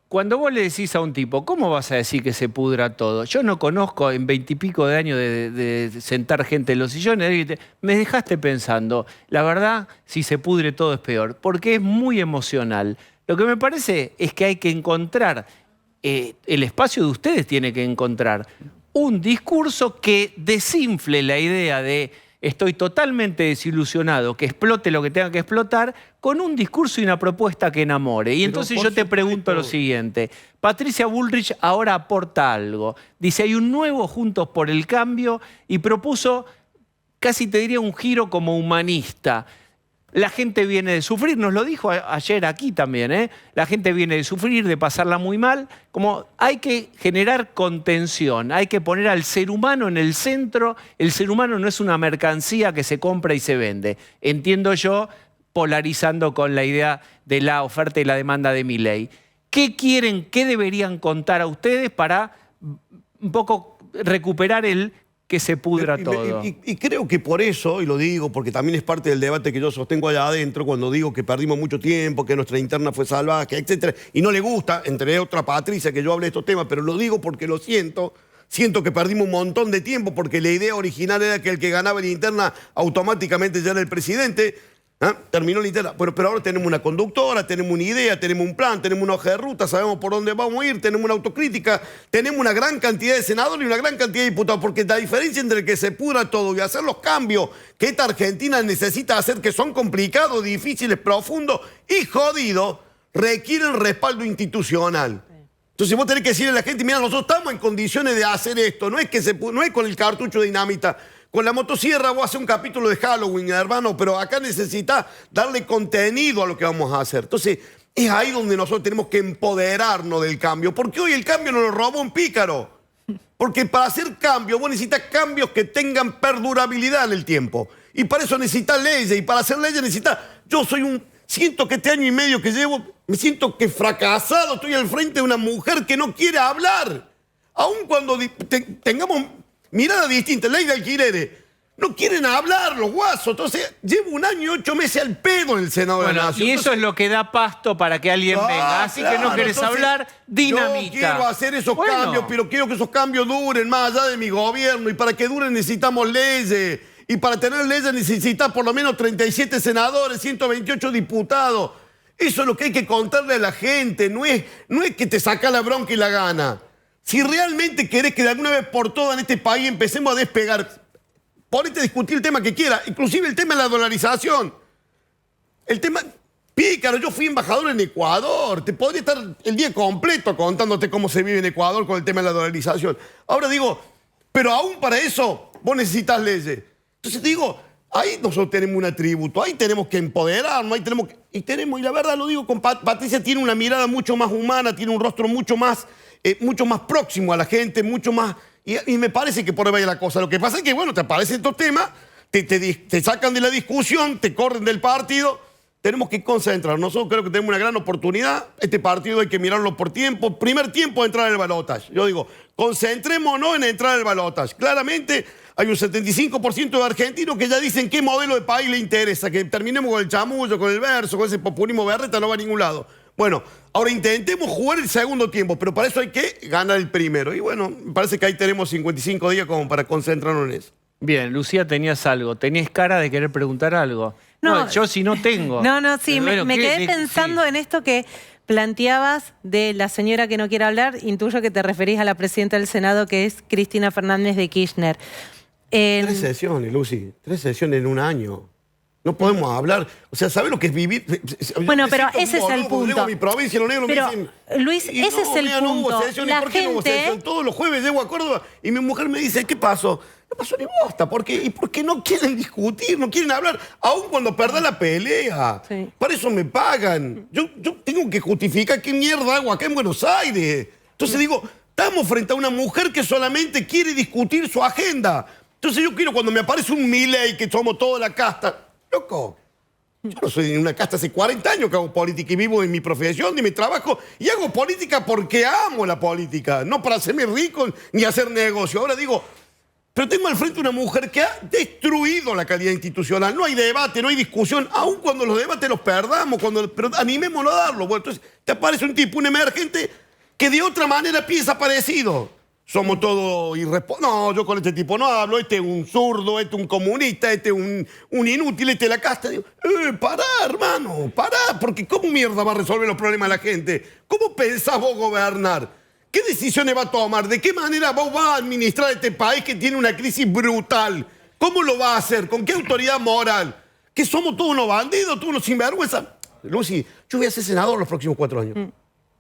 cuando vos le decís a un tipo, ¿cómo vas a decir que se pudra todo? Yo no conozco en 20 y pico de años de sentar gente en los sillones. Me dejaste pensando, la verdad, si se pudre todo es peor, porque es muy emocional. Lo que me parece es que hay que encontrar, el espacio de ustedes tiene que encontrar un discurso que desinfle la idea de estoy totalmente desilusionado, que explote lo que tenga que explotar, con un discurso y una propuesta que enamore. Y entonces yo te pregunto lo siguiente. Patricia Bullrich ahora aporta algo. Dice, hay un nuevo Juntos por el Cambio y propuso, casi te diría, un giro como humanista. La gente viene de sufrir, nos lo dijo ayer aquí también, ¿eh? La gente viene de sufrir, de pasarla muy mal. Como hay que generar contención, hay que poner al ser humano en el centro. El ser humano no es una mercancía que se compra y se vende. Entiendo yo, polarizando con la idea de la oferta y la demanda de Milei. ¿Qué quieren, qué deberían contar a ustedes para un poco recuperar el que se pudra todo? Y creo que por eso, y lo digo porque también es parte del debate que yo sostengo allá adentro, cuando digo que perdimos mucho tiempo, que nuestra interna fue salvaje, etc. Y no le gusta, entre otra Patricia, que yo hable de estos temas, pero lo digo porque lo siento. Siento que perdimos un montón de tiempo porque la idea original era que el que ganaba en la interna automáticamente ya era el presidente. Terminó la interna. Pero ahora tenemos una conductora, tenemos una idea, tenemos un plan, tenemos una hoja de ruta, sabemos por dónde vamos a ir, tenemos una autocrítica, tenemos una gran cantidad de senadores y una gran cantidad de diputados, porque la diferencia entre que se pudra todo y hacer los cambios que esta Argentina necesita hacer, que son complicados, difíciles, profundos y jodidos, requieren respaldo institucional. Entonces vos tenés que decirle a la gente, mira, nosotros estamos en condiciones de hacer esto, no es con el cartucho de dinamita. Con la motosierra vos haces un capítulo de Halloween, hermano, pero acá necesitas darle contenido a lo que vamos a hacer. Entonces, es ahí donde nosotros tenemos que empoderarnos del cambio. Porque hoy el cambio nos lo robó un pícaro. Porque para hacer cambio, vos necesitas cambios que tengan perdurabilidad en el tiempo. Y para eso necesitas leyes. Y para hacer leyes necesitas... Siento que este año y medio que llevo, me siento que fracasado. Estoy al frente de una mujer que no quiere hablar. Aun cuando tengamos... mirada distinta, ley de alquileres. No quieren hablar los guasos. Entonces, llevo 1 año y 8 meses al pedo en el Senado de la Nación. Y eso es lo que da pasto para que alguien venga. Así que no querés hablar, dinamita. Yo quiero hacer esos cambios, pero quiero que esos cambios duren más allá de mi gobierno. Y para que duren necesitamos leyes. Y para tener leyes necesitas por lo menos 37 senadores, 128 diputados. Eso es lo que hay que contarle a la gente. No es que te saca la bronca y la gana. Si realmente querés que de alguna vez por todas en este país empecemos a despegar, ponete a discutir el tema que quieras, inclusive el tema de la dolarización. El tema... Pícaro, yo fui embajador en Ecuador. Te podría estar el día completo contándote cómo se vive en Ecuador con el tema de la dolarización. Ahora digo, pero aún para eso vos necesitas leyes. Entonces digo, ahí nosotros tenemos un atributo, ahí tenemos que empoderarnos, ahí tenemos que... Y la verdad lo digo, Patricia tiene una mirada mucho más humana, tiene un rostro mucho más próximo a la gente, mucho más... Y me parece que por ahí vaya la cosa. Lo que pasa es que, bueno, te aparecen estos temas, te sacan de la discusión, te corren del partido. Tenemos que concentrarnos. Nosotros creo que tenemos una gran oportunidad. Este partido hay que mirarlo por tiempo. Primer tiempo de entrar al balotaje. Yo digo, concentrémonos en entrar al balotaje. Claramente hay un 75% de argentinos que ya dicen qué modelo de país le interesa. Que terminemos con el chamullo, con el verso, con ese populismo berreta, no va a ningún lado. Bueno, ahora intentemos jugar el segundo tiempo, pero para eso hay que ganar el primero. Y bueno, me parece que ahí tenemos 55 días como para concentrarnos en eso. Bien, Lucía, tenías algo. Tenías cara de querer preguntar algo. No, yo sí no tengo. Sí, me quedé pensando en esto que planteabas de la señora que no quiere hablar. Intuyo que te referís a la presidenta del Senado, que es Cristina Fernández de Kirchner. 3 sesiones, Lucy. 3 sesiones en 1 año. No podemos hablar. O sea, ¿sabes lo que es vivir? Bueno, pero ese es el punto. Llego a mi provincia, los negros pero, me dicen... Luis, ese es el punto. ¿Por qué no hubo sesión? Todos los jueves llego a Córdoba y mi mujer me dice, ¿qué pasó? No pasó ni bosta. ¿Por qué? Y porque no quieren discutir, no quieren hablar, aun cuando perdá la pelea. Sí. Para eso me pagan. Yo tengo que justificar qué mierda hago acá en Buenos Aires. Entonces digo, estamos frente a una mujer que solamente quiere discutir su agenda. Entonces yo quiero, cuando me aparece un Milei, que somos toda la casta... Loco, yo no soy de una casta, hace 40 años que hago política y vivo en mi profesión, de mi trabajo, y hago política porque amo la política, no para hacerme rico ni hacer negocio. Ahora digo, pero tengo al frente una mujer que ha destruido la calidad institucional. No hay debate, no hay discusión, aun cuando los debates los perdamos, pero animémonos a darlo. Bueno, entonces te aparece un tipo, un emergente, que de otra manera piensa parecido. Somos todos irresponsables. No, yo con este tipo no hablo. Este es un zurdo, este es un comunista, este es un inútil, este es la casta. Digo, pará, hermano, pará. Porque ¿cómo mierda va a resolver los problemas de la gente? ¿Cómo pensás vos gobernar? ¿Qué decisiones va a tomar? ¿De qué manera vos vas a administrar este país que tiene una crisis brutal? ¿Cómo lo va a hacer? ¿Con qué autoridad moral? ¿Que somos todos unos bandidos, todos unos sinvergüenza? Lucy, yo voy a ser senador los próximos 4 años.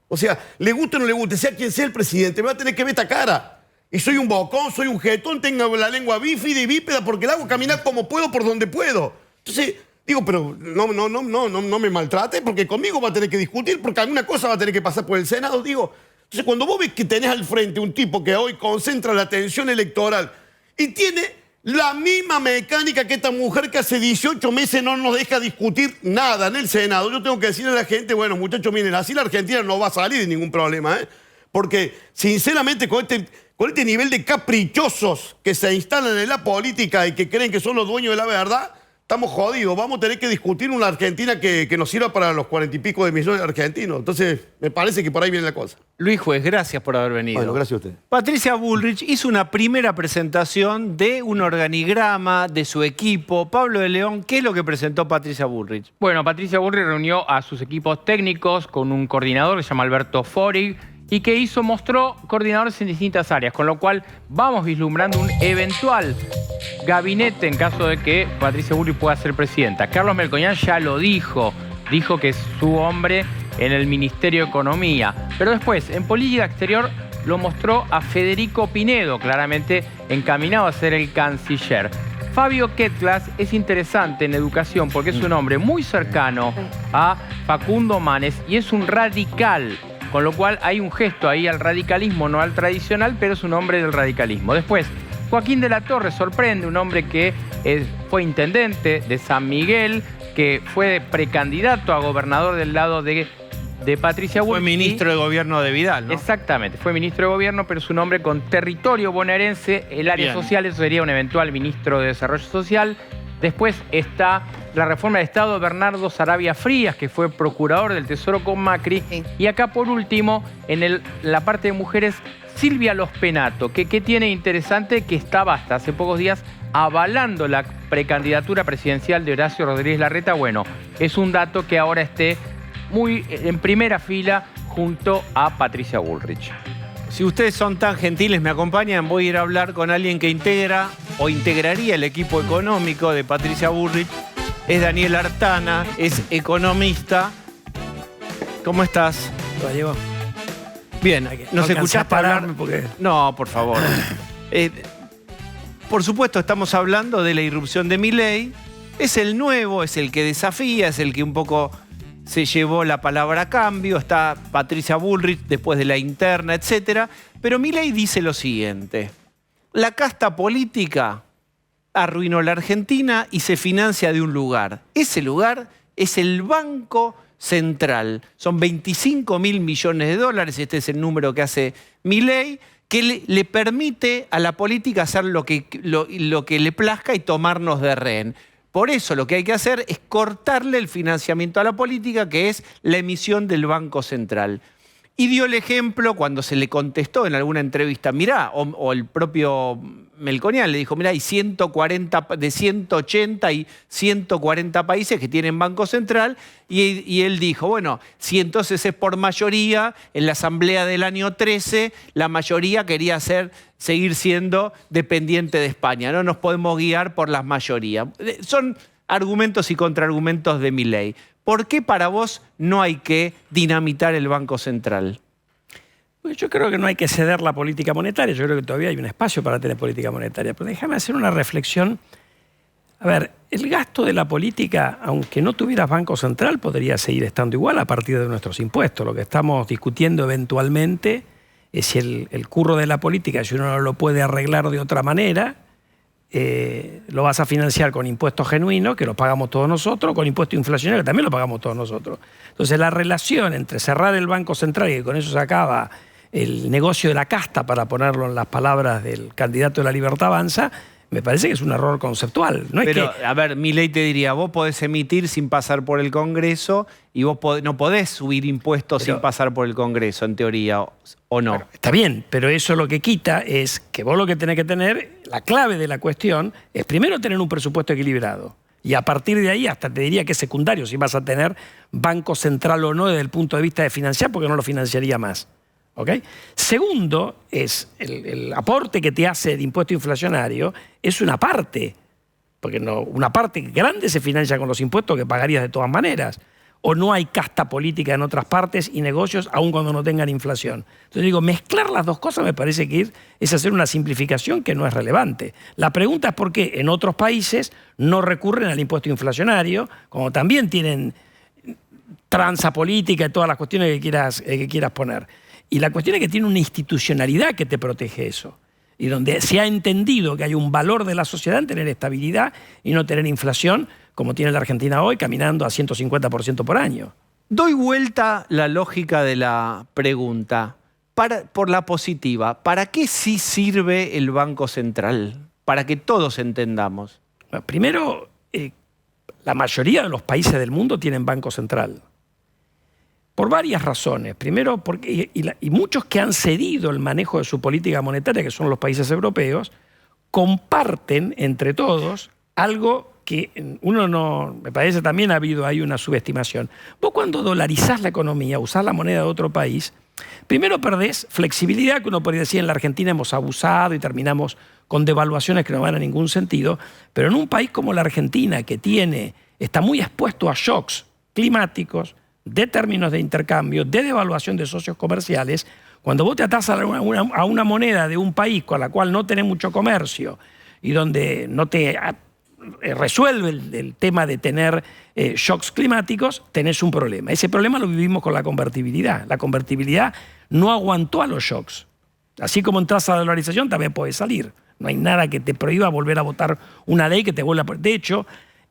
O sea, le guste o no le guste, sea quien sea el presidente, me va a tener que ver esta cara. Y soy un bocón, soy un jetón, tengo la lengua bífida y bípeda porque la hago caminar como puedo, por donde puedo. Entonces, digo, pero no me maltrate porque conmigo va a tener que discutir porque alguna cosa va a tener que pasar por el Senado, digo. Entonces, cuando vos ves que tenés al frente un tipo que hoy concentra la atención electoral y tiene la misma mecánica que esta mujer que hace 18 meses no nos deja discutir nada en el Senado. Yo tengo que decirle a la gente, bueno, muchachos, miren, así la Argentina no va a salir de ningún problema, ¿eh? Porque, sinceramente, con este nivel de caprichosos que se instalan en la política y que creen que son los dueños de la verdad, estamos jodidos. Vamos a tener que discutir una Argentina que nos sirva para los 40 y pico de millones de argentinos. Entonces, me parece que por ahí viene la cosa. Luis Juez, gracias por haber venido. Bueno, gracias a usted. Patricia Bullrich hizo una primera presentación de un organigrama de su equipo. Pablo de León, ¿qué es lo que presentó Patricia Bullrich? Bueno, Patricia Bullrich reunió a sus equipos técnicos con un coordinador que se llama Alberto Forig y que mostró coordinadores en distintas áreas, con lo cual vamos vislumbrando un eventual gabinete en caso de que Patricia Bullrich pueda ser presidenta. Carlos Melconian ya lo dijo que es su hombre en el Ministerio de Economía. Pero después, en política exterior, lo mostró a Federico Pinedo, claramente encaminado a ser el canciller. Fabio Ketglas es interesante en educación porque es un hombre muy cercano a Facundo Manes y es un radical, con lo cual hay un gesto ahí al radicalismo, no al tradicional, pero es un hombre del radicalismo. Después, Joaquín de la Torre sorprende, un hombre que fue intendente de San Miguel, que fue precandidato a gobernador del lado de Patricia Bullrich. Fue ministro de gobierno de Vidal, ¿no? Exactamente, fue ministro de gobierno, pero es un hombre con territorio bonaerense, el área social, eso sería un eventual ministro de Desarrollo Social. Después está la reforma de Estado de Bernardo Sarabia Frías, que fue procurador del Tesoro con Macri. Sí. Y acá, por último, en la parte de mujeres, Silvia Lospenato, que tiene interesante que estaba hasta hace pocos días avalando la precandidatura presidencial de Horacio Rodríguez Larreta. Bueno, es un dato que ahora esté muy en primera fila junto a Patricia Bullrich. Si ustedes son tan gentiles, me acompañan, voy a ir a hablar con alguien que integra o integraría el equipo económico de Patricia Bullrich. Es Daniel Artana, es economista. ¿Cómo estás? ¿Lo llevo? Bien, ¿nos escuchaste hablar? Porque... No, por favor. Por supuesto, estamos hablando de la irrupción de Milei. Es el nuevo, es el que desafía, es el que un poco se llevó la palabra a cambio. Está Patricia Bullrich después de la interna, etc. Pero Milei dice lo siguiente. La casta política arruinó la Argentina y se financia de un lugar. Ese lugar es el Banco Central. Son 25.000 millones de dólares, este es el número que hace Milei, que le permite a la política hacer lo que le plazca y tomarnos de rehén. Por eso lo que hay que hacer es cortarle el financiamiento a la política, que es la emisión del Banco Central. Y dio el ejemplo cuando se le contestó en alguna entrevista, mirá, o el propio Melconian le dijo, mirá, hay 180 y 140 países que tienen Banco Central, y él dijo, bueno, si entonces es por mayoría, en la asamblea del año 13, la mayoría quería seguir siendo dependiente de España, no nos podemos guiar por las mayorías. Son argumentos y contraargumentos de Milei. ¿Por qué para vos no hay que dinamitar el Banco Central? Pues yo creo que no hay que ceder la política monetaria. Yo creo que todavía hay un espacio para tener política monetaria. Pero déjame hacer una reflexión. A ver, el gasto de la política, aunque no tuvieras Banco Central, podría seguir estando igual a partir de nuestros impuestos. Lo que estamos discutiendo eventualmente es si el curro de la política, si uno no lo puede arreglar de otra manera, lo vas a financiar con impuestos genuinos, que lo pagamos todos nosotros, con impuestos inflacionarios, que también lo pagamos todos nosotros. Entonces, la relación entre cerrar el Banco Central, y con eso se acaba el negocio de la casta, para ponerlo en las palabras del candidato de La Libertad Avanza, me parece que es un error conceptual. No Pero, a ver, Milei te diría, vos podés emitir sin pasar por el Congreso y vos no podés subir impuestos sin pasar por el Congreso, en teoría, ¿o no? Bueno, está bien, pero eso lo que quita es que vos lo que tenés que tener, la clave de la cuestión, es primero tener un presupuesto equilibrado. Y a partir de ahí, hasta te diría que es secundario si vas a tener Banco Central o no desde el punto de vista de financiar, porque no lo financiaría más. ¿Okay? Segundo, es el aporte que te hace de impuesto inflacionario, es una parte porque no, una parte grande se financia con los impuestos que pagarías de todas maneras. O no hay casta política en otras partes y negocios, aun cuando no tengan inflación. Entonces digo, mezclar las dos cosas me parece que es hacer una simplificación que no es relevante. La pregunta es por qué en otros países no recurren al impuesto inflacionario, como también tienen tranza política y todas las cuestiones que quieras poner. Y la cuestión es que tiene una institucionalidad que te protege eso. Y donde se ha entendido que hay un valor de la sociedad en tener estabilidad y no tener inflación, como tiene la Argentina hoy, caminando a 150% por año. Doy vuelta la lógica de la pregunta por la positiva. ¿Para qué sí sirve el Banco Central? Para que todos entendamos. Bueno, primero, la mayoría de los países del mundo tienen Banco Central. Por varias razones. Primero, porque y muchos que han cedido el manejo de su política monetaria, que son los países europeos, comparten entre todos algo que uno no... Me parece también ha habido ahí una subestimación. Vos cuando dolarizás la economía, usás la moneda de otro país, primero perdés flexibilidad, que uno podría decir en la Argentina hemos abusado y terminamos con devaluaciones que no van a ningún sentido, pero en un país como la Argentina, que está muy expuesto a shocks climáticos, de términos de intercambio, de devaluación de socios comerciales, cuando vos te atás a una moneda de un país con la cual no tenés mucho comercio y donde no te resuelve el tema de tener shocks climáticos, tenés un problema. Ese problema lo vivimos con la convertibilidad. La convertibilidad no aguantó a los shocks. Así como entras a la dolarización, también puedes salir. No hay nada que te prohíba volver a votar una ley que te vuelva... De hecho,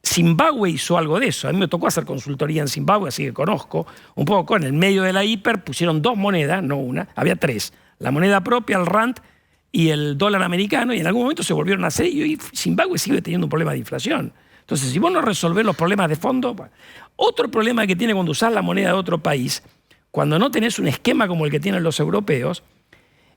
Zimbabue hizo algo de eso. A mí me tocó hacer consultoría en Zimbabue, así que conozco un poco. En el medio de la hiper pusieron dos monedas, no una, había tres. La moneda propia, el rand y el dólar americano, y en algún momento se volvieron a hacer, y Zimbabue sigue teniendo un problema de inflación. Entonces, si vos no resolvés los problemas de fondo... Otro problema que tiene cuando usás la moneda de otro país, cuando no tenés un esquema como el que tienen los europeos,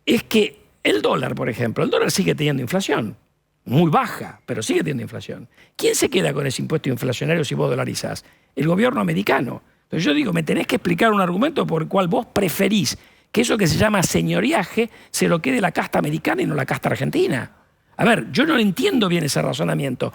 es que el dólar, por ejemplo, el dólar sigue teniendo inflación. Muy baja, pero sigue teniendo inflación. ¿Quién se queda con ese impuesto inflacionario si vos dolarizás? El gobierno americano. Entonces yo digo, me tenés que explicar un argumento por el cual vos preferís que eso que se llama señoriaje se lo quede la casta americana y no la casta argentina. A ver, yo no entiendo bien ese razonamiento.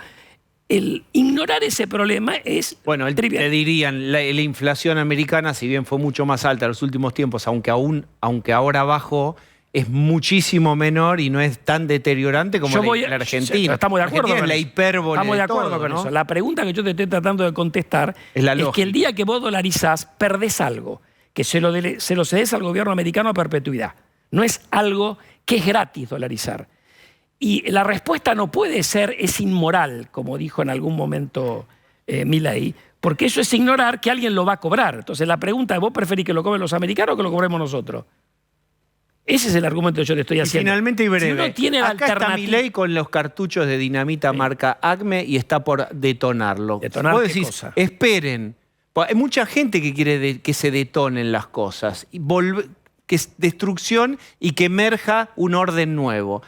El ignorar ese problema es... Bueno, te dirían, la inflación americana, si bien fue mucho más alta en los últimos tiempos, aunque ahora bajó, es muchísimo menor y no es tan deteriorante como la Argentina. Estamos de acuerdo con la hipérbole. Estamos de acuerdo con eso. La pregunta que yo te estoy tratando de contestar es que el día que vos dolarizás, perdés algo, que se lo cedes al gobierno americano a perpetuidad. No es algo que es gratis dolarizar. Y la respuesta no puede ser es inmoral, como dijo en algún momento Milei, porque eso es ignorar que alguien lo va a cobrar. Entonces la pregunta es, ¿vos preferís que lo cobren los americanos o que lo cobremos nosotros? Ese es el argumento que yo le estoy haciendo. Y finalmente y breve, si uno tiene acá está Milei con los cartuchos de dinamita marca Acme y está por detonarlo. ¿Detonar vos qué decís, cosa? esperen. Hay mucha gente que quiere que se detonen las cosas, que es destrucción y que emerja un orden nuevo.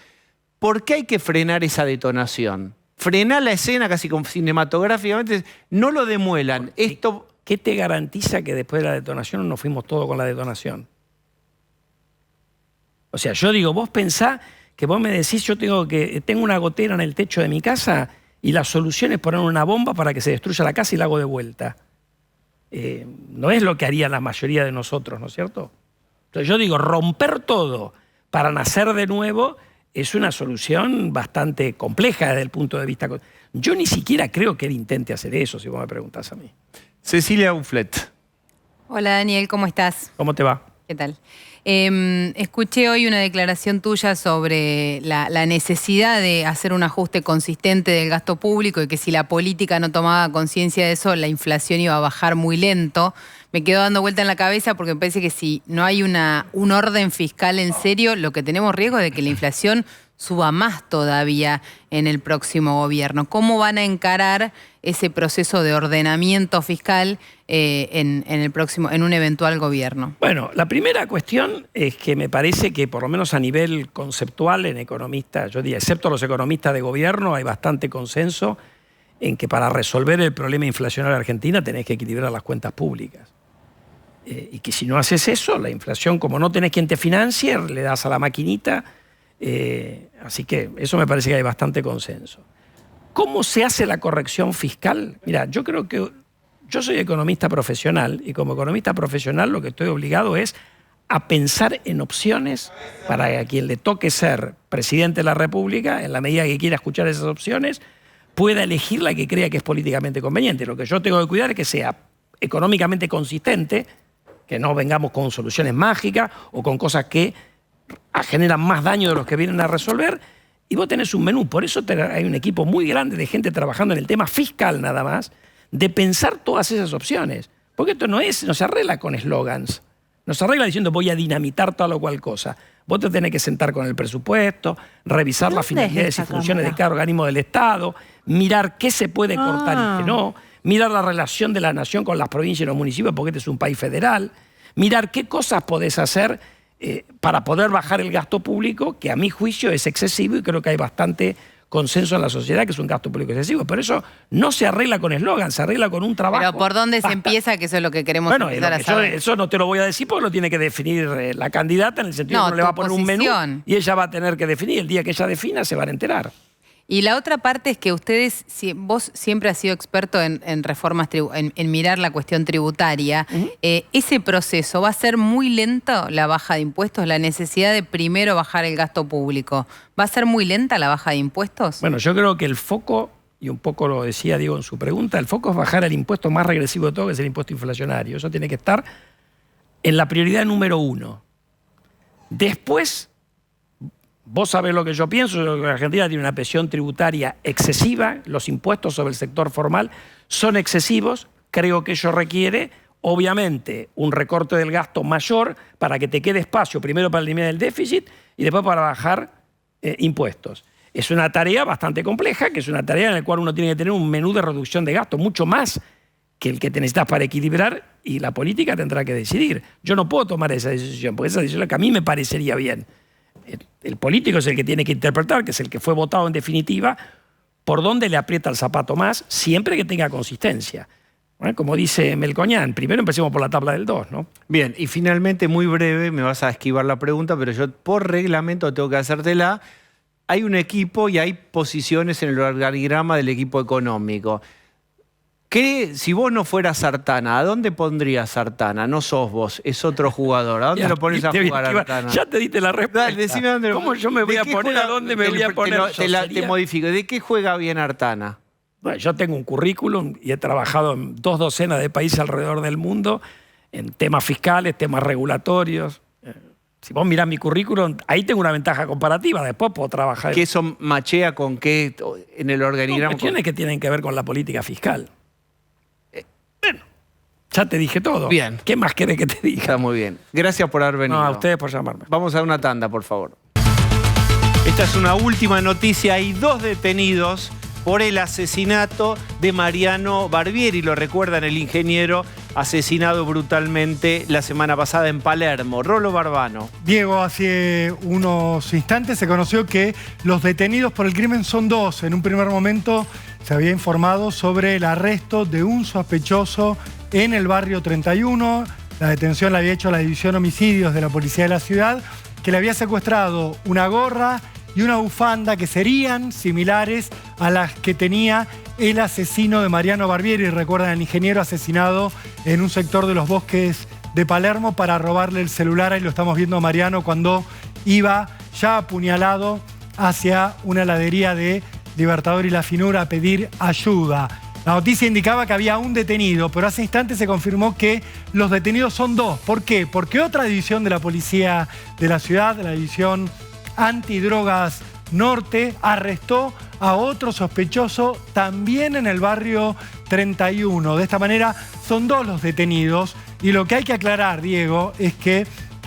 ¿Por qué hay que frenar esa detonación? Frenar la escena casi cinematográficamente, no lo demuelan. ¿Qué te garantiza que después de la detonación no nos fuimos todos con la detonación? O sea, yo digo, vos pensá que vos me decís, yo tengo una gotera en el techo de mi casa y la solución es poner una bomba para que se destruya la casa y la hago de vuelta. No es lo que haría la mayoría de nosotros, ¿no es cierto? Entonces yo digo, romper todo para nacer de nuevo es una solución bastante compleja desde el punto de vista... Yo ni siquiera creo que él intente hacer eso, si vos me preguntás a mí. Cecilia Bufflet. Hola Daniel, ¿cómo estás? ¿Cómo te va? ¿Qué tal? Escuché hoy una declaración tuya sobre la necesidad de hacer un ajuste consistente del gasto público y que si la política no tomaba conciencia de eso, la inflación iba a bajar muy lento. Me quedo dando vuelta en la cabeza porque me parece que si no hay un orden fiscal en serio, lo que tenemos riesgo es de que la inflación suba más todavía en el próximo gobierno. ¿Cómo van a encarar ese proceso de ordenamiento fiscal en un eventual gobierno? Bueno, la primera cuestión es que me parece que por lo menos a nivel conceptual en economistas, yo diría, excepto los economistas de gobierno, hay bastante consenso en que para resolver el problema inflacionario de Argentina tenés que equilibrar las cuentas públicas. Y que si no haces eso, la inflación, como no tenés quien te financie, le das a la maquinita. Así que eso me parece que hay bastante consenso. ¿Cómo se hace la corrección fiscal? Mira, yo creo que yo soy economista profesional y como economista profesional lo que estoy obligado es a pensar en opciones para a quien le toque ser presidente de la República, en la medida que quiera escuchar esas opciones, pueda elegir la que crea que es políticamente conveniente. Lo que yo tengo que cuidar es que sea económicamente consistente, que no vengamos con soluciones mágicas o con cosas que generan más daño de los que vienen a resolver, y vos tenés un menú. Por eso hay un equipo muy grande de gente trabajando en el tema fiscal nada más, de pensar todas esas opciones. Porque esto no se arregla con eslogans, no se arregla diciendo voy a dinamitar tal o cual cosa. Vos te tenés que sentar con el presupuesto, revisar las finalidades y funciones de cada organismo del Estado, mirar qué se puede cortar y qué no, mirar la relación de la nación con las provincias y los municipios, porque este es un país federal, mirar qué cosas podés hacer para poder bajar el gasto público, que a mi juicio es excesivo y creo que hay bastante consenso en la sociedad que es un gasto público excesivo. Pero eso no se arregla con eslogan, se arregla con un trabajo. Pero ¿por dónde se empieza? Que eso es lo que queremos empezar a saber. Eso no te lo voy a decir porque lo tiene que definir la candidata, en el sentido que uno le va a poner un menú y ella va a tener que definir. El día que ella defina se van a enterar. Y la otra parte es que vos siempre has sido experto en reformas, en mirar la cuestión tributaria. ¿Ese proceso va a ser muy lento, la baja de impuestos, la necesidad de primero bajar el gasto público? ¿Va a ser muy lenta la baja de impuestos? Bueno, yo creo que el foco, y un poco lo decía Diego en su pregunta, el foco es bajar el impuesto más regresivo de todo, que es el impuesto inflacionario. Eso tiene que estar en la prioridad número 1. Después, vos sabés lo que yo pienso, yo creo que Argentina tiene una presión tributaria excesiva, los impuestos sobre el sector formal son excesivos, creo que ello requiere, obviamente, un recorte del gasto mayor para que te quede espacio, primero para eliminar el déficit y después para bajar impuestos. Es una tarea bastante compleja, que es una tarea en la cual uno tiene que tener un menú de reducción de gasto, mucho más que el que te necesitas para equilibrar, y la política tendrá que decidir. Yo no puedo tomar esa decisión, porque esa decisión es la que a mí me parecería bien. El político es el que tiene que interpretar, que es el que fue votado en definitiva, por dónde le aprieta el zapato más, siempre que tenga consistencia. Como dice Melcoñán, primero empecemos por la tabla del 2, ¿no? Bien, y finalmente, muy breve, me vas a esquivar la pregunta, pero yo por reglamento tengo que hacértela. Hay un equipo y hay posiciones en el organigrama del equipo económico. Si vos no fueras Sartana, ¿a dónde pondrías Sartana? No sos vos, es otro jugador. ¿A dónde lo pones a jugar, Sartana? Ya te diste la respuesta. Dale, decime dónde ¿Cómo yo me voy a poner? ¿A dónde me voy a poner? Te modifico. ¿De qué juega bien Artana? Bueno, yo tengo un currículum y he trabajado en 2 docenas de países alrededor del mundo, en temas fiscales, temas regulatorios. Si vos mirás mi currículum, ahí tengo una ventaja comparativa, después puedo trabajar. ¿Qué eso machea con qué en el organigrama? Cuestiones que tienen que ver con la política fiscal. Bueno, ya te dije todo. Bien. ¿Qué más querés que te diga? Está muy bien. Gracias por haber venido. No, a ustedes por llamarme. Vamos a una tanda, por favor. Esta es una última noticia. Hay 2 detenidos por el asesinato de Mariano Barbieri. Lo recuerdan, el ingeniero asesinado brutalmente la semana pasada en Palermo. Rolo Barbano. Diego, hace unos instantes se conoció que los detenidos por el crimen son 2. En un primer momento se había informado sobre el arresto de un sospechoso en el barrio 31. La detención la había hecho la División Homicidios de la Policía de la Ciudad, que le había secuestrado una gorra y una bufanda que serían similares a las que tenía el asesino de Mariano Barbieri. Recuerdan, el ingeniero asesinado en un sector de los Bosques de Palermo para robarle el celular. Ahí lo estamos viendo a Mariano cuando iba ya apuñalado hacia una heladería de Libertador y La Finura a pedir ayuda. La noticia indicaba que había un detenido, pero hace instantes se confirmó que los detenidos son 2. ¿Por qué? Porque otra división de la Policía de la Ciudad, la División Antidrogas Norte, arrestó a otro sospechoso también en el barrio 31. De esta manera son 2 los detenidos, y lo que hay que aclarar, Diego, es que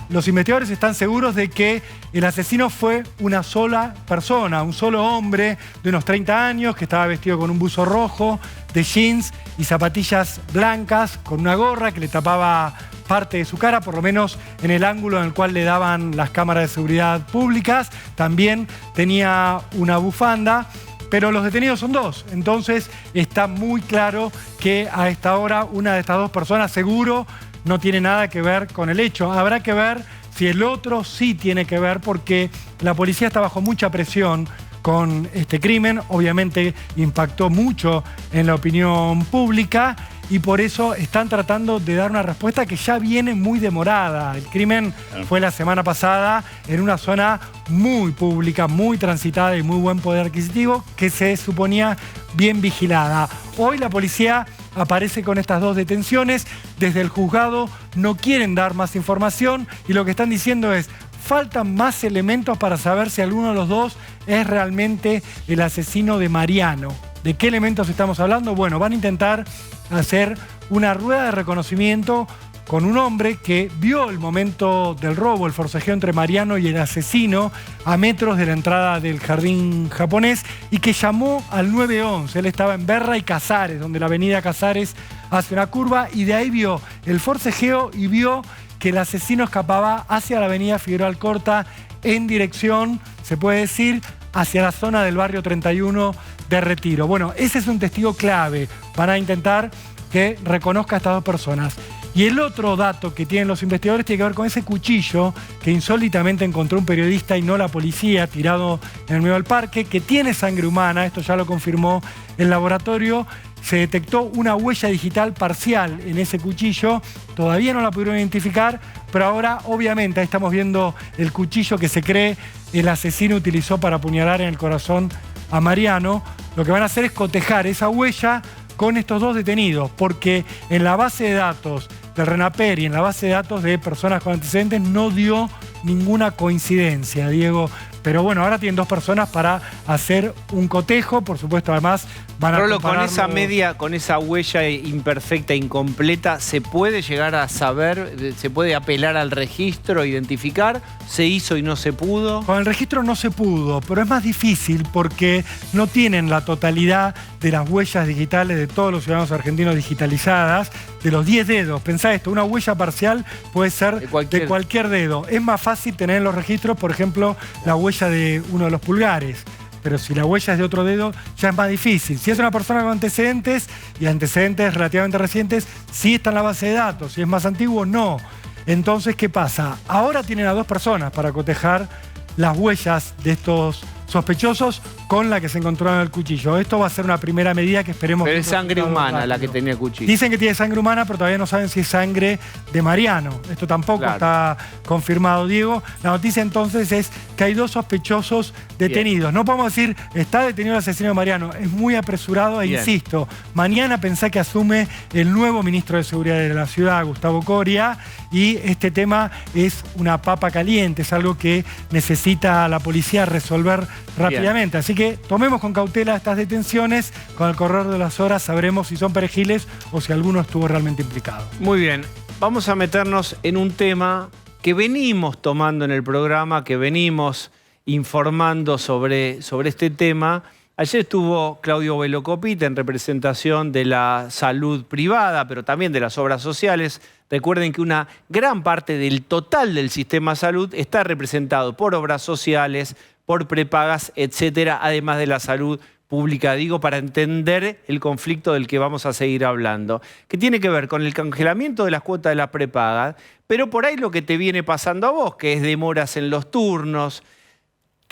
los investigadores están seguros de que el asesino fue una sola persona, un solo hombre de unos 30 años que estaba vestido con un buzo rojo, de jeans y zapatillas blancas, con una gorra que le tapaba parte de su cara, por lo menos en el ángulo en el cual le daban las cámaras de seguridad públicas. También tenía una bufanda, pero los detenidos son 2. Entonces está muy claro que a esta hora una de estas 2 personas seguro no tiene nada que ver con el hecho. Habrá que ver si el otro sí tiene que ver, porque la policía está bajo mucha presión con este crimen. Obviamente impactó mucho en la opinión pública y por eso están tratando de dar una respuesta que ya viene muy demorada. El crimen fue la semana pasada en una zona muy pública, muy transitada y muy buen poder adquisitivo, que se suponía bien vigilada. Hoy la policía aparece con estas 2 detenciones. Desde el juzgado no quieren dar más información y lo que están diciendo es: faltan más elementos para saber si alguno de los 2 es realmente el asesino de Mariano. ¿De qué elementos estamos hablando? Bueno, van a intentar hacer una rueda de reconocimiento con un hombre que vio el momento del robo, el forcejeo entre Mariano y el asesino a metros de la entrada del jardín japonés y que llamó al 911. Él estaba en Berra y Casares, donde la avenida Casares hace una curva, y de ahí vio el forcejeo y vio que el asesino escapaba hacia la avenida Figueroa Alcorta en dirección, se puede decir, hacia la zona del barrio 31 de Retiro. Bueno, ese es un testigo clave. Van a intentar que reconozca a estas 2 personas. Y el otro dato que tienen los investigadores tiene que ver con ese cuchillo que insólitamente encontró un periodista y no la policía, tirado en el medio del parque, que tiene sangre humana. Esto ya lo confirmó el laboratorio. Se detectó una huella digital parcial en ese cuchillo. Todavía no la pudieron identificar, pero ahora obviamente ahí estamos viendo el cuchillo que se cree el asesino utilizó para apuñalar en el corazón a Mariano. Lo que van a hacer es cotejar esa huella con estos 2 detenidos, porque en la base de datos del RENAPER y en la base de datos de personas con antecedentes no dio ninguna coincidencia, Diego. Pero bueno, ahora tienen 2 personas para hacer un cotejo, por supuesto, además van a Rolo, con esa media, con esa huella imperfecta, incompleta, ¿se puede llegar a saber, se puede apelar al registro, identificar? ¿Se hizo y no se pudo? Con el registro no se pudo, pero es más difícil porque no tienen la totalidad de las huellas digitales de todos los ciudadanos argentinos digitalizadas, de los 10 dedos. Pensá esto, una huella parcial puede ser de cualquier dedo. Es más fácil tener en los registros, por ejemplo, la huella de uno de los pulgares. Pero si la huella es de otro dedo, ya es más difícil. Si es una persona con antecedentes, y antecedentes relativamente recientes, sí está en la base de datos. Si es más antiguo, no. Entonces, ¿qué pasa? Ahora tienen a 2 personas para cotejar las huellas de estos sospechosos con la que se encontró en el cuchillo. Esto va a ser una primera medida que esperemos... Pero es sangre humana la que tenía el cuchillo. Dicen que tiene sangre humana, pero todavía no saben si es sangre de Mariano. Esto tampoco está confirmado, Diego. La noticia entonces es que hay 2 sospechosos detenidos. Bien. No podemos decir, está detenido el asesino de Mariano. Es muy apresurado e insisto, mañana pensá que asume el nuevo ministro de Seguridad de la ciudad, Gustavo Coria, y este tema es una papa caliente, es algo que necesita la policía resolver rápidamente. Bien. Así que tomemos con cautela estas detenciones. Con el correr de las horas sabremos si son perejiles o si alguno estuvo realmente implicado. Muy bien. Vamos a meternos en un tema que venimos tomando en el programa, que venimos informando sobre este tema. Ayer estuvo Claudio Velocopita en representación de la salud privada, pero también de las obras sociales. Recuerden que una gran parte del total del sistema salud está representado por obras sociales, por prepagas, etcétera, además de la salud pública, digo, para entender el conflicto del que vamos a seguir hablando, que tiene que ver con el congelamiento de las cuotas de las prepagas, pero por ahí lo que te viene pasando a vos, que es demoras en los turnos.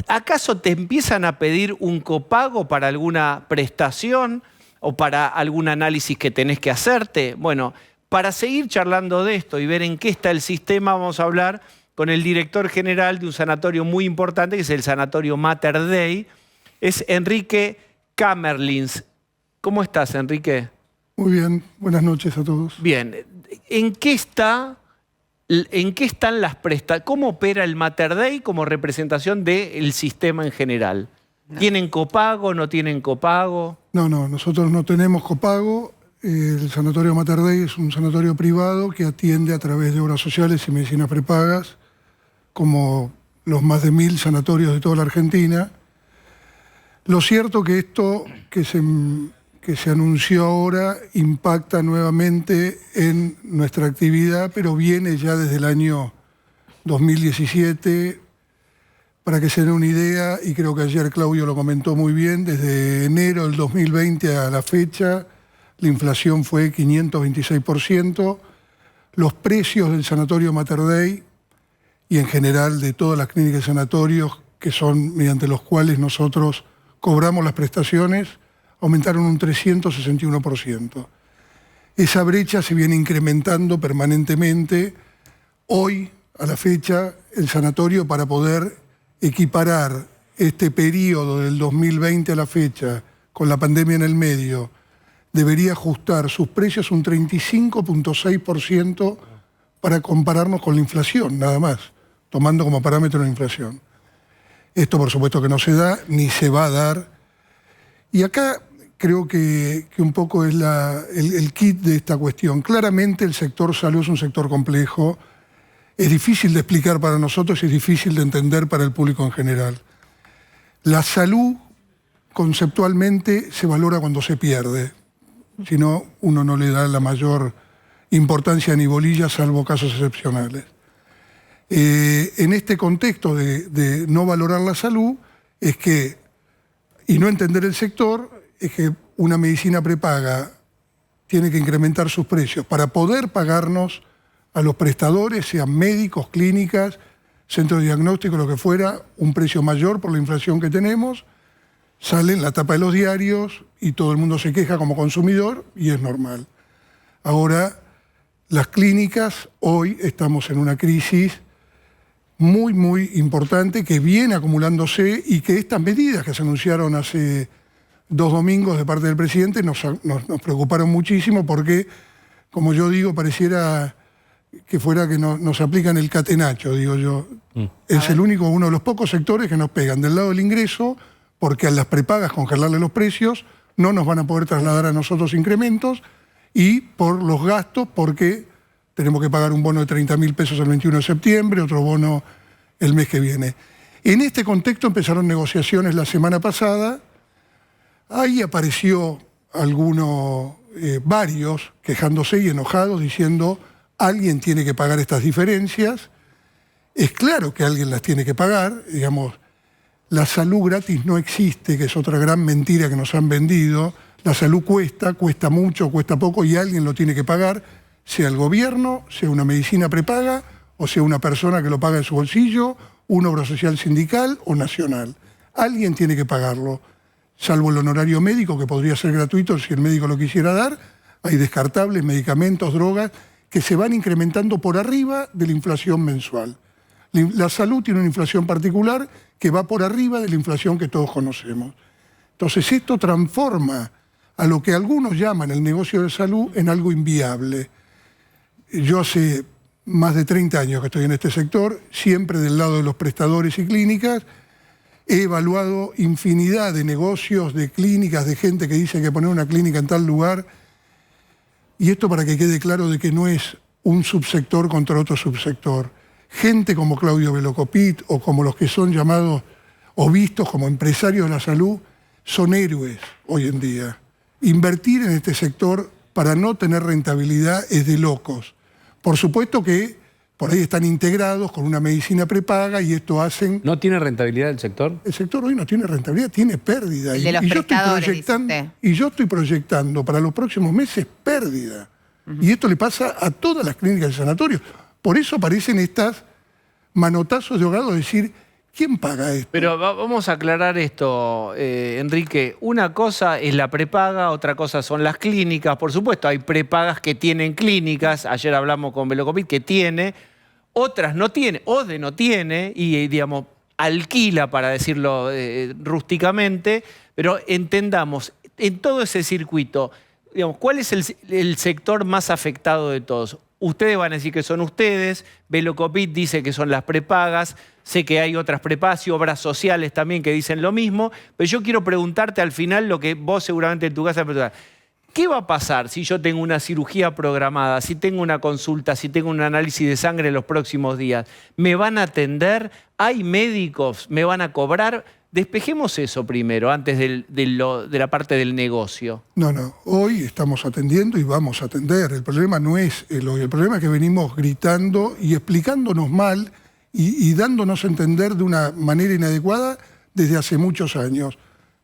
¿Acaso te empiezan a pedir un copago para alguna prestación o para algún análisis que tenés que hacerte? Bueno, para seguir charlando de esto y ver en qué está el sistema, vamos a hablar con el director general de un sanatorio muy importante, que es el Sanatorio Mater Dei. Es Enrique Kamerlins. ¿Cómo estás, Enrique? Muy bien, buenas noches a todos. Bien, ¿en qué están las prestaciones? ¿Cómo opera el Mater Dei como representación del sistema en general? ¿Tienen copago, no tienen copago? No, nosotros no tenemos copago. El Sanatorio Mater Dei es un sanatorio privado que atiende a través de obras sociales y medicinas prepagas, como los más de 1000 sanatorios de toda la Argentina. Lo cierto que esto que se anunció ahora impacta nuevamente en nuestra actividad, pero viene ya desde el año 2017. Para que se den una idea, y creo que ayer Claudio lo comentó muy bien, desde enero del 2020 a la fecha, la inflación fue 526%. Los precios del Sanatorio Mater Dei y en general de todas las clínicas y sanatorios que son mediante los cuales nosotros cobramos las prestaciones, aumentaron un 361%. Esa brecha se viene incrementando permanentemente. Hoy, a la fecha, el sanatorio, para poder equiparar este periodo del 2020 a la fecha, con la pandemia en el medio, debería ajustar sus precios un 35.6% para compararnos con la inflación, nada más, tomando como parámetro la inflación. Esto, por supuesto, que no se da, ni se va a dar. Y acá creo que un poco es el kit de esta cuestión. Claramente el sector salud es un sector complejo, es difícil de explicar para nosotros y es difícil de entender para el público en general. La salud, conceptualmente, se valora cuando se pierde. Si no, uno no le da la mayor importancia ni bolilla, salvo casos excepcionales. En este contexto de no valorar la salud, es que, y no entender el sector, es que una medicina prepaga tiene que incrementar sus precios para poder pagarnos a los prestadores, sean médicos, clínicas, centros de diagnóstico, lo que fuera, un precio mayor por la inflación que tenemos. Sale en la tapa de los diarios y todo el mundo se queja como consumidor y es normal. Ahora, las clínicas, hoy estamos en una crisis muy, muy importante que viene acumulándose y que estas medidas que se anunciaron hace 2 domingos de parte del presidente nos preocuparon muchísimo porque, como yo digo, pareciera que fuera que nos aplican el catenacho, digo yo. Es el único, uno de los pocos sectores que nos pegan del lado del ingreso, porque a las prepagas congelarle los precios no nos van a poder trasladar a nosotros incrementos, y por los gastos, porque tenemos que pagar un bono de 30.000 pesos el 21 de septiembre, otro bono el mes que viene. En este contexto empezaron negociaciones la semana pasada. Ahí apareció varios quejándose y enojados, diciendo alguien tiene que pagar estas diferencias. Es claro que alguien las tiene que pagar, digamos. La salud gratis no existe, que es otra gran mentira que nos han vendido. La salud cuesta mucho, cuesta poco y alguien lo tiene que pagar, sea el gobierno, sea una medicina prepaga o sea una persona que lo paga de su bolsillo, una obra social sindical o nacional. Alguien tiene que pagarlo, salvo el honorario médico, que podría ser gratuito si el médico lo quisiera dar. Hay descartables, medicamentos, drogas, que se van incrementando por arriba de la inflación mensual. La salud tiene una inflación particular que va por arriba de la inflación que todos conocemos. Entonces esto transforma a lo que algunos llaman el negocio de salud en algo inviable. Yo hace más de 30 años que estoy en este sector, siempre del lado de los prestadores y clínicas. He evaluado infinidad de negocios, de clínicas, de gente que dice que poner una clínica en tal lugar. Y esto para que quede claro de que no es un subsector contra otro subsector. Gente como Claudio Velocopit o como los que son llamados o vistos como empresarios de la salud son héroes hoy en día. Invertir en este sector para no tener rentabilidad es de locos. Por supuesto que por ahí están integrados con una medicina prepaga y esto hacen... ¿No tiene rentabilidad el sector? El sector hoy no tiene rentabilidad, tiene pérdida. El de los prestadores, y yo estoy proyectando para los próximos meses pérdida. Y esto le pasa a todas las clínicas de sanatorios. Por eso aparecen estas manotazos de ahogado de decir, ¿quién paga esto? Pero vamos a aclarar esto, Enrique. Una cosa es la prepaga, otra cosa son las clínicas. Por supuesto, hay prepagas que tienen clínicas. Ayer hablamos con Velocopit que tiene, otras no tiene, ODE no tiene y, digamos, alquila, para decirlo rústicamente. Pero entendamos, en todo ese circuito, digamos, ¿cuál es el sector más afectado de todos? Ustedes van a decir que son ustedes, Velocopit dice que son las prepagas, sé que hay otras prepagas y obras sociales también que dicen lo mismo, pero yo quiero preguntarte al final lo que vos seguramente en tu casa preguntás. ¿Qué va a pasar si yo tengo una cirugía programada, si tengo una consulta, si tengo un análisis de sangre en los próximos días? ¿Me van a atender? ¿Hay médicos? ¿Me van a cobrar? Despejemos eso primero, antes de la parte del negocio. No. Hoy estamos atendiendo y vamos a atender. El problema no es el hoy. El problema es que venimos gritando y explicándonos mal y dándonos a entender de una manera inadecuada desde hace muchos años.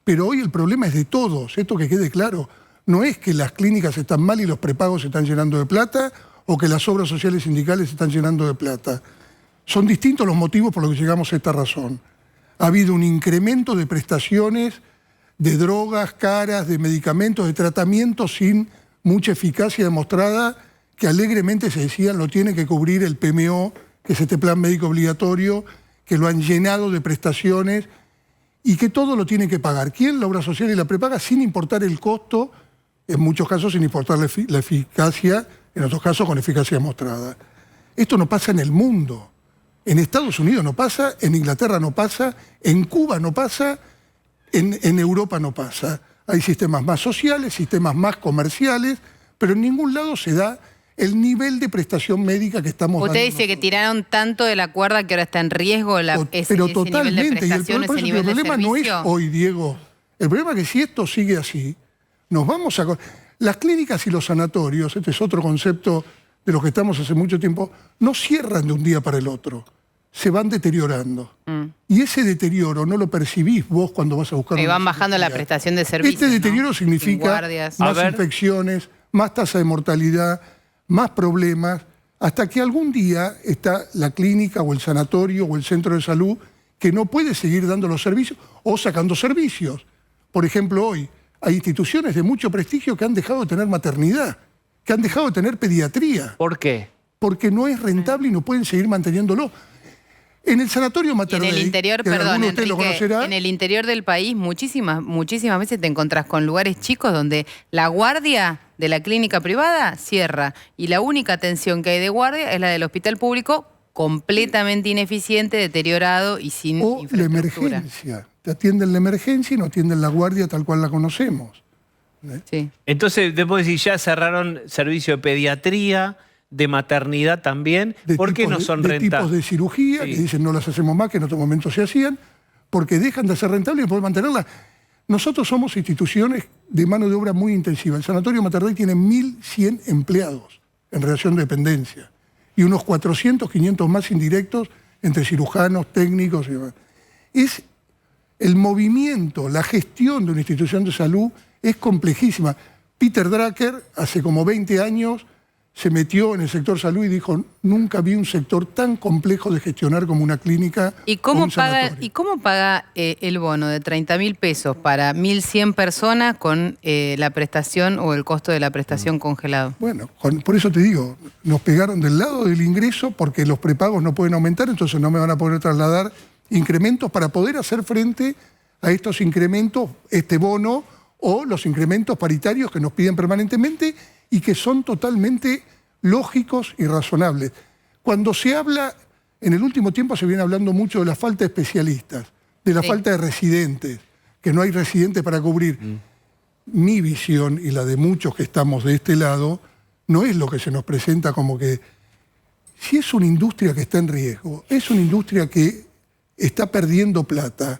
Pero hoy el problema es de todos. Esto que quede claro. No es que las clínicas están mal y los prepagos se están llenando de plata o que las obras sociales sindicales se están llenando de plata. Son distintos los motivos por los que llegamos a esta razón. Ha habido un incremento de prestaciones, de drogas caras, de medicamentos, de tratamientos sin mucha eficacia demostrada, que alegremente se decían lo tiene que cubrir el PMO, que es este plan médico obligatorio, que lo han llenado de prestaciones y que todo lo tiene que pagar. ¿Quién? La obra social y la prepaga, sin importar el costo, en muchos casos sin importar la eficacia, en otros casos con eficacia demostrada. Esto no pasa en el mundo. En Estados Unidos no pasa, en Inglaterra no pasa, en Cuba no pasa, en Europa no pasa. Hay sistemas más sociales, sistemas más comerciales, pero en ningún lado se da el nivel de prestación médica que estamos dando. Usted dice que tiraron tanto de la cuerda que ahora está en riesgo ese nivel de prestación, ese nivel de servicio. El problema no es hoy, Diego. El problema es que si esto sigue así, nos vamos a... Las clínicas y los sanatorios, este es otro concepto de los que estamos hace mucho tiempo, no cierran de un día para el otro. Se van deteriorando. Y ese deterioro no lo percibís vos cuando vas a buscar... Y van bajando la prestación de servicios. Este deterioro significa más infecciones, más tasa de mortalidad, más problemas, hasta que algún día está la clínica o el sanatorio o el centro de salud que no puede seguir dando los servicios o sacando servicios. Por ejemplo, hoy hay instituciones de mucho prestigio que han dejado de tener maternidad, que han dejado de tener pediatría. ¿Por qué? Porque no es rentable y no pueden seguir manteniéndolo. En el sanatorio Mater Dei, en el interior, perdón, Enrique, en el interior del país muchísimas veces te encontrás con lugares chicos donde la guardia de la clínica privada cierra y la única atención que hay de guardia es la del hospital público, completamente ineficiente, deteriorado y sin infraestructura. La emergencia. Te atienden la emergencia y no atienden la guardia tal cual la conocemos. Sí. Entonces, después decir, ya cerraron servicio de pediatría, de maternidad también. ¿Por qué no son rentables? De tipos de cirugía, que dicen no las hacemos más, que en otro momento se hacían, porque dejan de ser rentables y no pueden mantenerlas. Nosotros somos instituciones de mano de obra muy intensiva. El Sanatorio Mater Dei tiene 1.100 empleados en relación de dependencia y unos 400, 500 más indirectos entre cirujanos, técnicos y demás. Es el movimiento, la gestión de una institución de salud es complejísima. Peter Drucker, hace como 20 años, se metió en el sector salud y dijo, nunca vi un sector tan complejo de gestionar como una clínica o un sanatorio. ¿Y cómo paga el bono de 30.000 pesos para 1.100 personas con la prestación o el costo de la prestación congelado? Bueno, por eso te digo, nos pegaron del lado del ingreso porque los prepagos no pueden aumentar, entonces no me van a poder trasladar incrementos para poder hacer frente a estos incrementos, este bono o los incrementos paritarios que nos piden permanentemente y que son totalmente lógicos y razonables. Cuando se habla, en el último tiempo se viene hablando mucho de la falta de especialistas, de la falta de residentes, que no hay residentes para cubrir. Mi visión y la de muchos que estamos de este lado, no es lo que se nos presenta como que, si es una industria que está en riesgo, es una industria que está perdiendo plata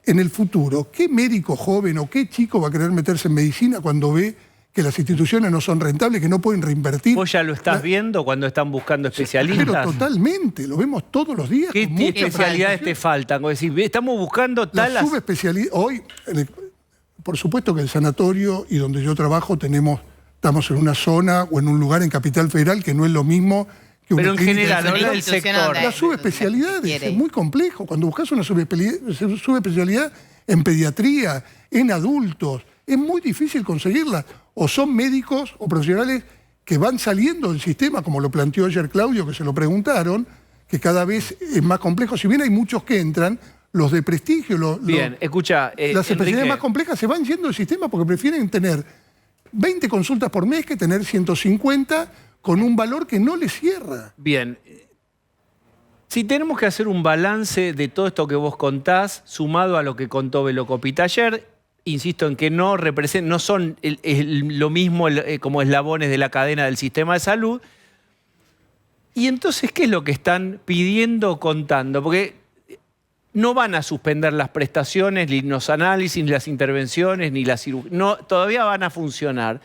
en el futuro, ¿qué médico joven o qué chico va a querer meterse en medicina cuando ve que las instituciones no son rentables, que no pueden reinvertir? ¿Vos ya lo estás viendo cuando están buscando especialistas? Pero totalmente, lo vemos todos los días. ¿Qué especialidades te faltan? Es decir, estamos buscando tal... La subespecialidad. Hoy, por supuesto que el sanatorio y donde yo trabajo estamos en una zona o en un lugar en Capital Federal que no es lo mismo que una clínica. Pero en general, habla del sector. Las subespecialidades es muy complejo. Cuando buscas una subespecialidad en pediatría, en adultos, es muy difícil conseguirla. O son médicos o profesionales que van saliendo del sistema, como lo planteó ayer Claudio, que se lo preguntaron, que cada vez es más complejo. Si bien hay muchos que entran, los de prestigio, bien, escucha, las especialidades más complejas se van yendo del sistema porque prefieren tener 20 consultas por mes que tener 150 con un valor que no les cierra. Bien. Si tenemos que hacer un balance de todo esto que vos contás, sumado a lo que contó Velocopit ayer, insisto en que no son lo mismo como eslabones de la cadena del sistema de salud. Y entonces, ¿qué es lo que están pidiendo o contando? Porque no van a suspender las prestaciones, ni los análisis, ni las intervenciones, ni la cirugía. No, todavía van a funcionar.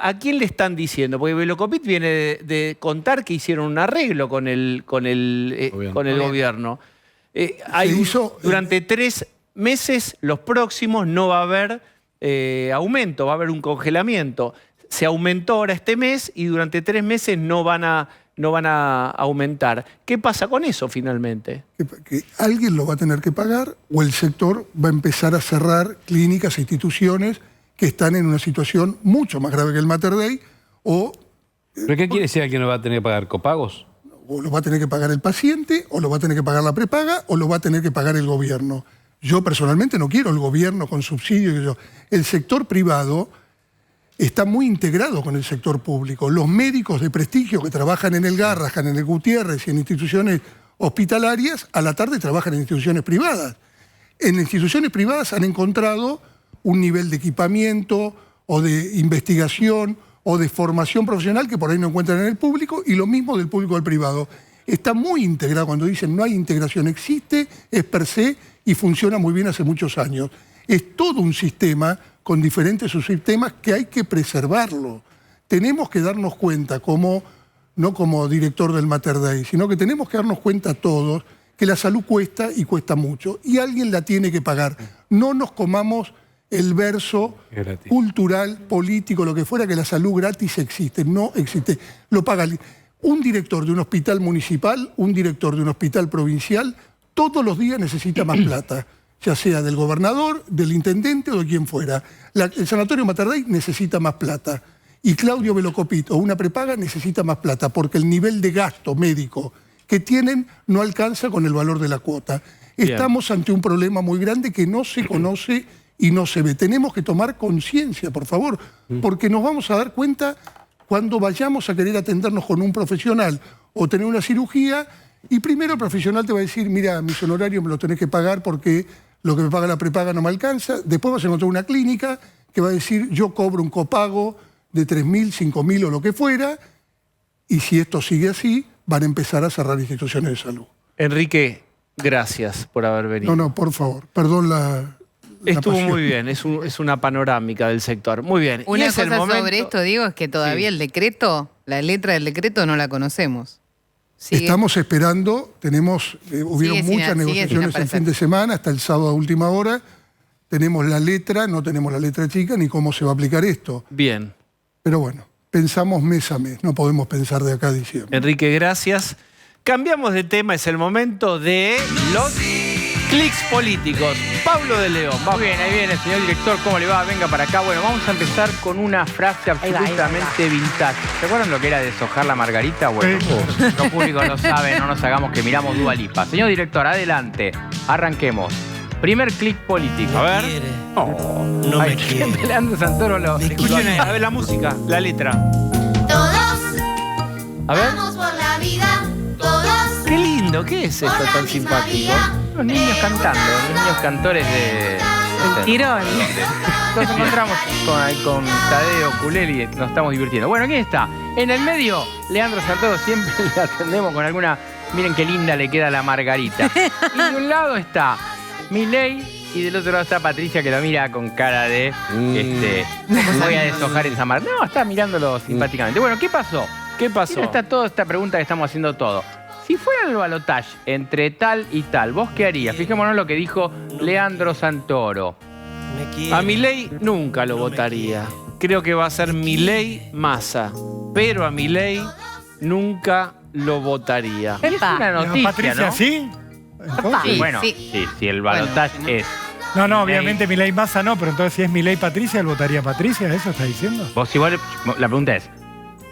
¿A quién le están diciendo? Porque Velocopit viene de contar que hicieron un arreglo con el gobierno. Durante 3 meses, los próximos, no va a haber aumento, va a haber un congelamiento. Se aumentó ahora este mes y durante 3 meses no van a no van a aumentar. ¿Qué pasa con eso finalmente? Que alguien lo va a tener que pagar o el sector va a empezar a cerrar clínicas e instituciones que están en una situación mucho más grave que el Mater Dei o... ¿Pero qué quiere decir alguien no va a tener que pagar? ¿Copagos? O lo va a tener que pagar el paciente, o lo va a tener que pagar la prepaga, o lo va a tener que pagar el gobierno. Yo personalmente no quiero el gobierno con subsidios. El sector privado está muy integrado con el sector público. Los médicos de prestigio que trabajan en el Garrahan, en el Gutiérrez y en instituciones hospitalarias, a la tarde trabajan en instituciones privadas. En instituciones privadas han encontrado un nivel de equipamiento o de investigación o de formación profesional que por ahí no encuentran en el público, y lo mismo del público al privado. Está muy integrado. Cuando dicen no hay integración, existe, es per se y funciona muy bien hace muchos años. Es todo un sistema con diferentes subsistemas que hay que preservarlo. Tenemos que darnos cuenta, no como director del Mater Dei, sino que tenemos que darnos cuenta todos que la salud cuesta y cuesta mucho, y alguien la tiene que pagar. No nos comamos el verso cultural, político, lo que fuera, que la salud gratis existe. No existe. Lo paga un director de un hospital municipal, un director de un hospital provincial, todos los días necesita más plata, ya sea del gobernador, del intendente o de quien fuera. El Sanatorio Mater Dei necesita más plata. Y Claudio Velocopit o una prepaga necesita más plata, porque el nivel de gasto médico que tienen no alcanza con el valor de la cuota. Bien. Estamos ante un problema muy grande que no se conoce y no se ve. Tenemos que tomar conciencia, por favor, porque nos vamos a dar cuenta cuando vayamos a querer atendernos con un profesional o tener una cirugía, y primero el profesional te va a decir, mira, mis honorarios me los tenés que pagar porque lo que me paga la prepaga no me alcanza. Después vas a encontrar una clínica que va a decir, yo cobro un copago de 3.000, 5.000 o lo que fuera, y si esto sigue así, van a empezar a cerrar instituciones de salud. Enrique, gracias por haber venido. No, por favor, perdón la Estuvo pasión. muy bien, es una panorámica del sector. Muy bien. Una cosa sobre esto, digo, es que todavía el decreto, la letra del decreto no la conocemos. Estamos esperando, hubieron muchas negociaciones el fin de semana, hasta el sábado a última hora. Tenemos la letra, no tenemos la letra chica, ni cómo se va a aplicar esto. Bien. Pero bueno, pensamos mes a mes, no podemos pensar de acá a diciembre. Enrique, gracias. Cambiamos de tema, es el momento de los clics políticos. Pablo de León, vamos. Muy bien, ahí viene, señor director, ¿cómo le va? Venga para acá. Bueno, vamos a empezar con una frase absolutamente vintage. ¿Se acuerdan lo que era deshojar la margarita? Bueno, los públicos lo saben, no nos hagamos que miramos Dua Lipa. Señor director, adelante, arranquemos. Primer clic político. A ver. No me quiere. Leandro Santoro lo... Escuchen, a ver la música, la letra. Todos a ver. vamos por la vida, todos. Qué lindo, ¿qué es esto tan simpático? Los niños cantando, los niños cantores de... El tirón. Nos encontramos con Tadeo Culeli y nos estamos divirtiendo. Bueno, ¿quién está? En el medio, Leandro Santoro, siempre le atendemos con alguna... Miren qué linda le queda la margarita. Y de un lado está Milei y del otro lado está Patricia, que lo mira con cara de... voy a deshojar esa margarita. No, está mirándolo simpáticamente. Bueno, ¿qué pasó? ¿Qué pasó? Mira, está toda esta pregunta que estamos haciendo todo. Si fuera el balotaje entre tal y tal, ¿vos qué harías? Fijémonos lo que dijo Leandro Santoro. A Milei nunca lo votaría. Creo que va a ser Milei Massa. Pero a Milei nunca lo votaría. Es una noticia, Patricia, ¿no? ¿sí? Sí, bueno, sí, si el balotaje es... No, obviamente Milei Massa no, pero entonces si es Milei Patricia, él votaría a Patricia, ¿eso está diciendo? Vos igual, la pregunta es,